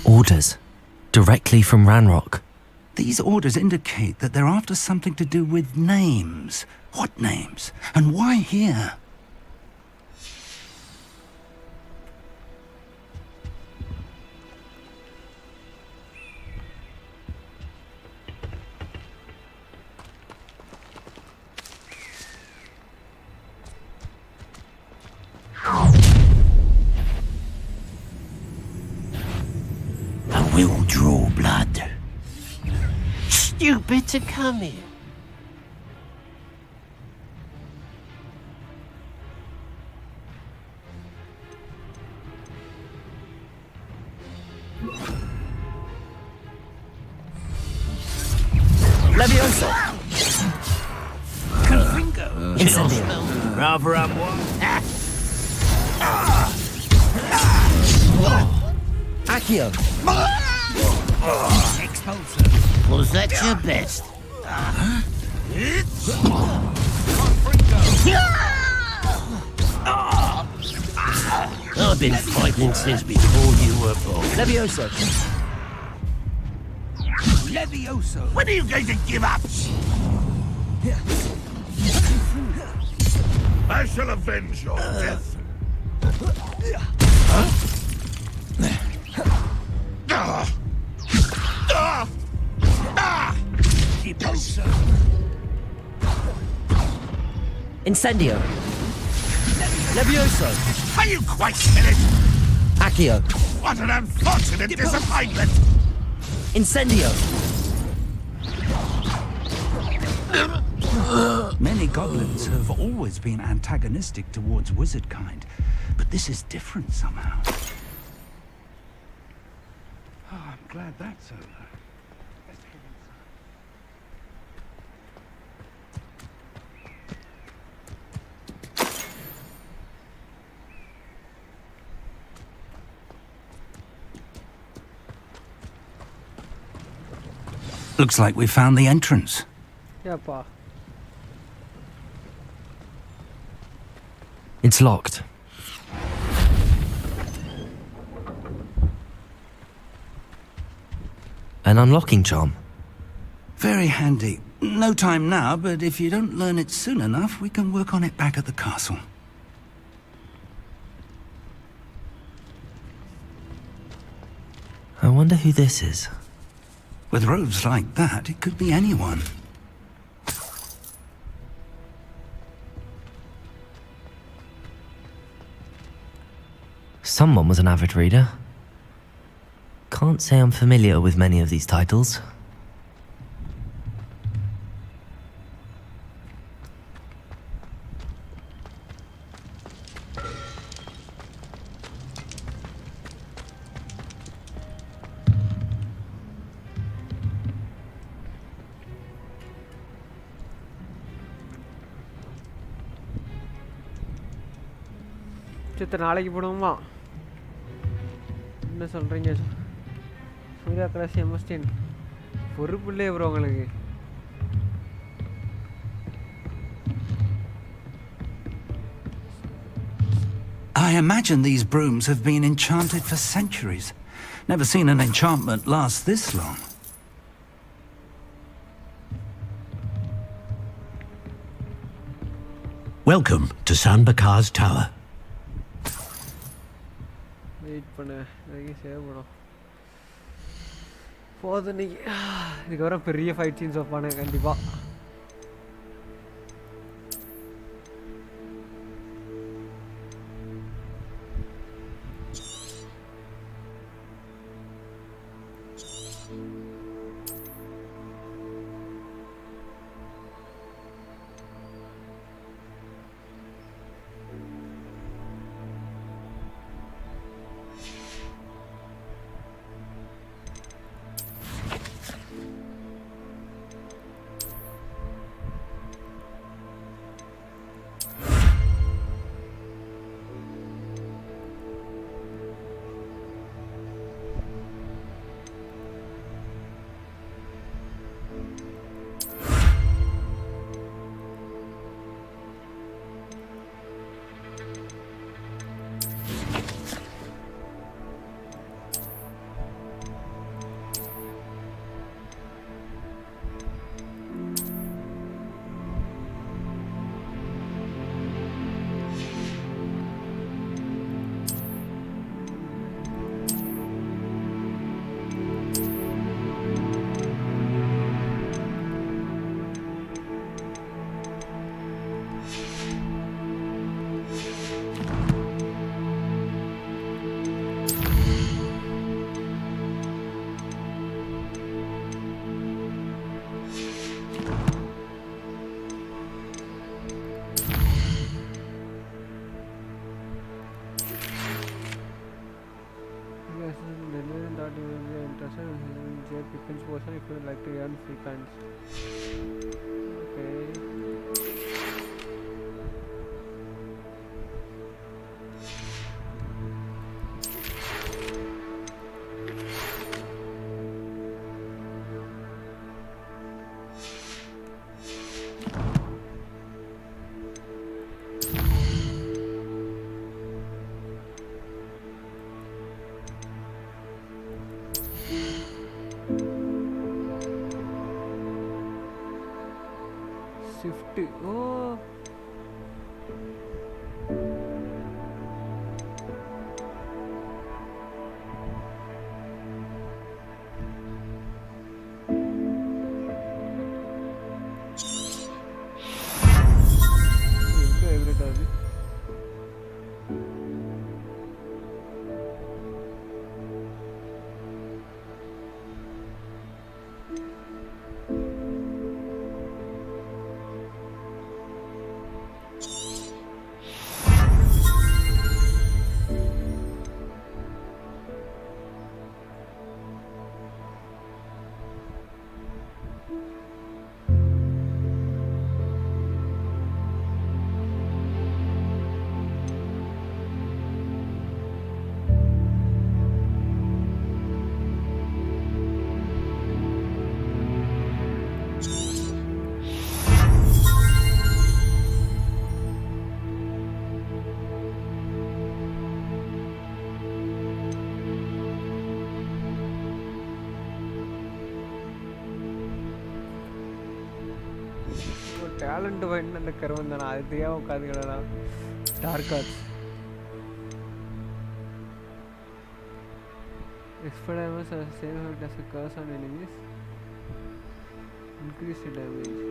Orders. Directly from Ranrock. These orders indicate that they're after something to do with names. What names? And why here? I will draw blood. Stupid to come here. Leviosa. Incendio. Rather up one. Accio. Expulsor. Was that your best? I've been fighting since before you were born. Leviosa. Levioso. When are you going to give up? I shall avenge your death. Incendio. Levioso. Are you quite finished? Accio. What an unfortunate disappointment! Incendio. Many goblins have always been antagonistic towards wizard kind, but this is different somehow. Oh, I'm glad that's over. Let's head inside. Looks like we found the entrance. Yeah, pa. It's locked. An unlocking charm. Very handy. No time now, but if you don't learn it soon enough, we can work on it back at the castle. I wonder who this is. With robes like that, it could be anyone. Someone was an avid reader. Can't say I'm familiar with many of these titles. நாளைக்கு போடுவோமா என்ன சொல்கிறீங்க Surya class எம்எஸ்டின் பொறுப்பு இல்லையே bro உங்களுக்கு I imagine these brooms have been enchanted for centuries. Never seen an enchantment last this long. Welcome to San Bakar's Tower. Wait பண்ண save பண்ணும் போதும் நீ இதுக்கப்புறம் பெரிய ஃபைட் சீன்ஸ் வைப்பானு கண்டிப்பாக People's person if you would like to earn free coins. Okay. Shift. Oh. Talent வேணும் அந்த கருவம் தானே அது தெரியாம உட்காந்துக்கலாம். Dark arts expert damage as same effect as a curse on enemies. Increase the damage.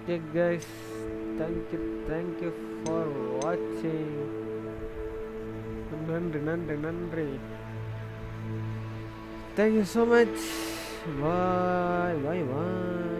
Okay guys, thank you for watching. Nandri. Thank you so much. Bye.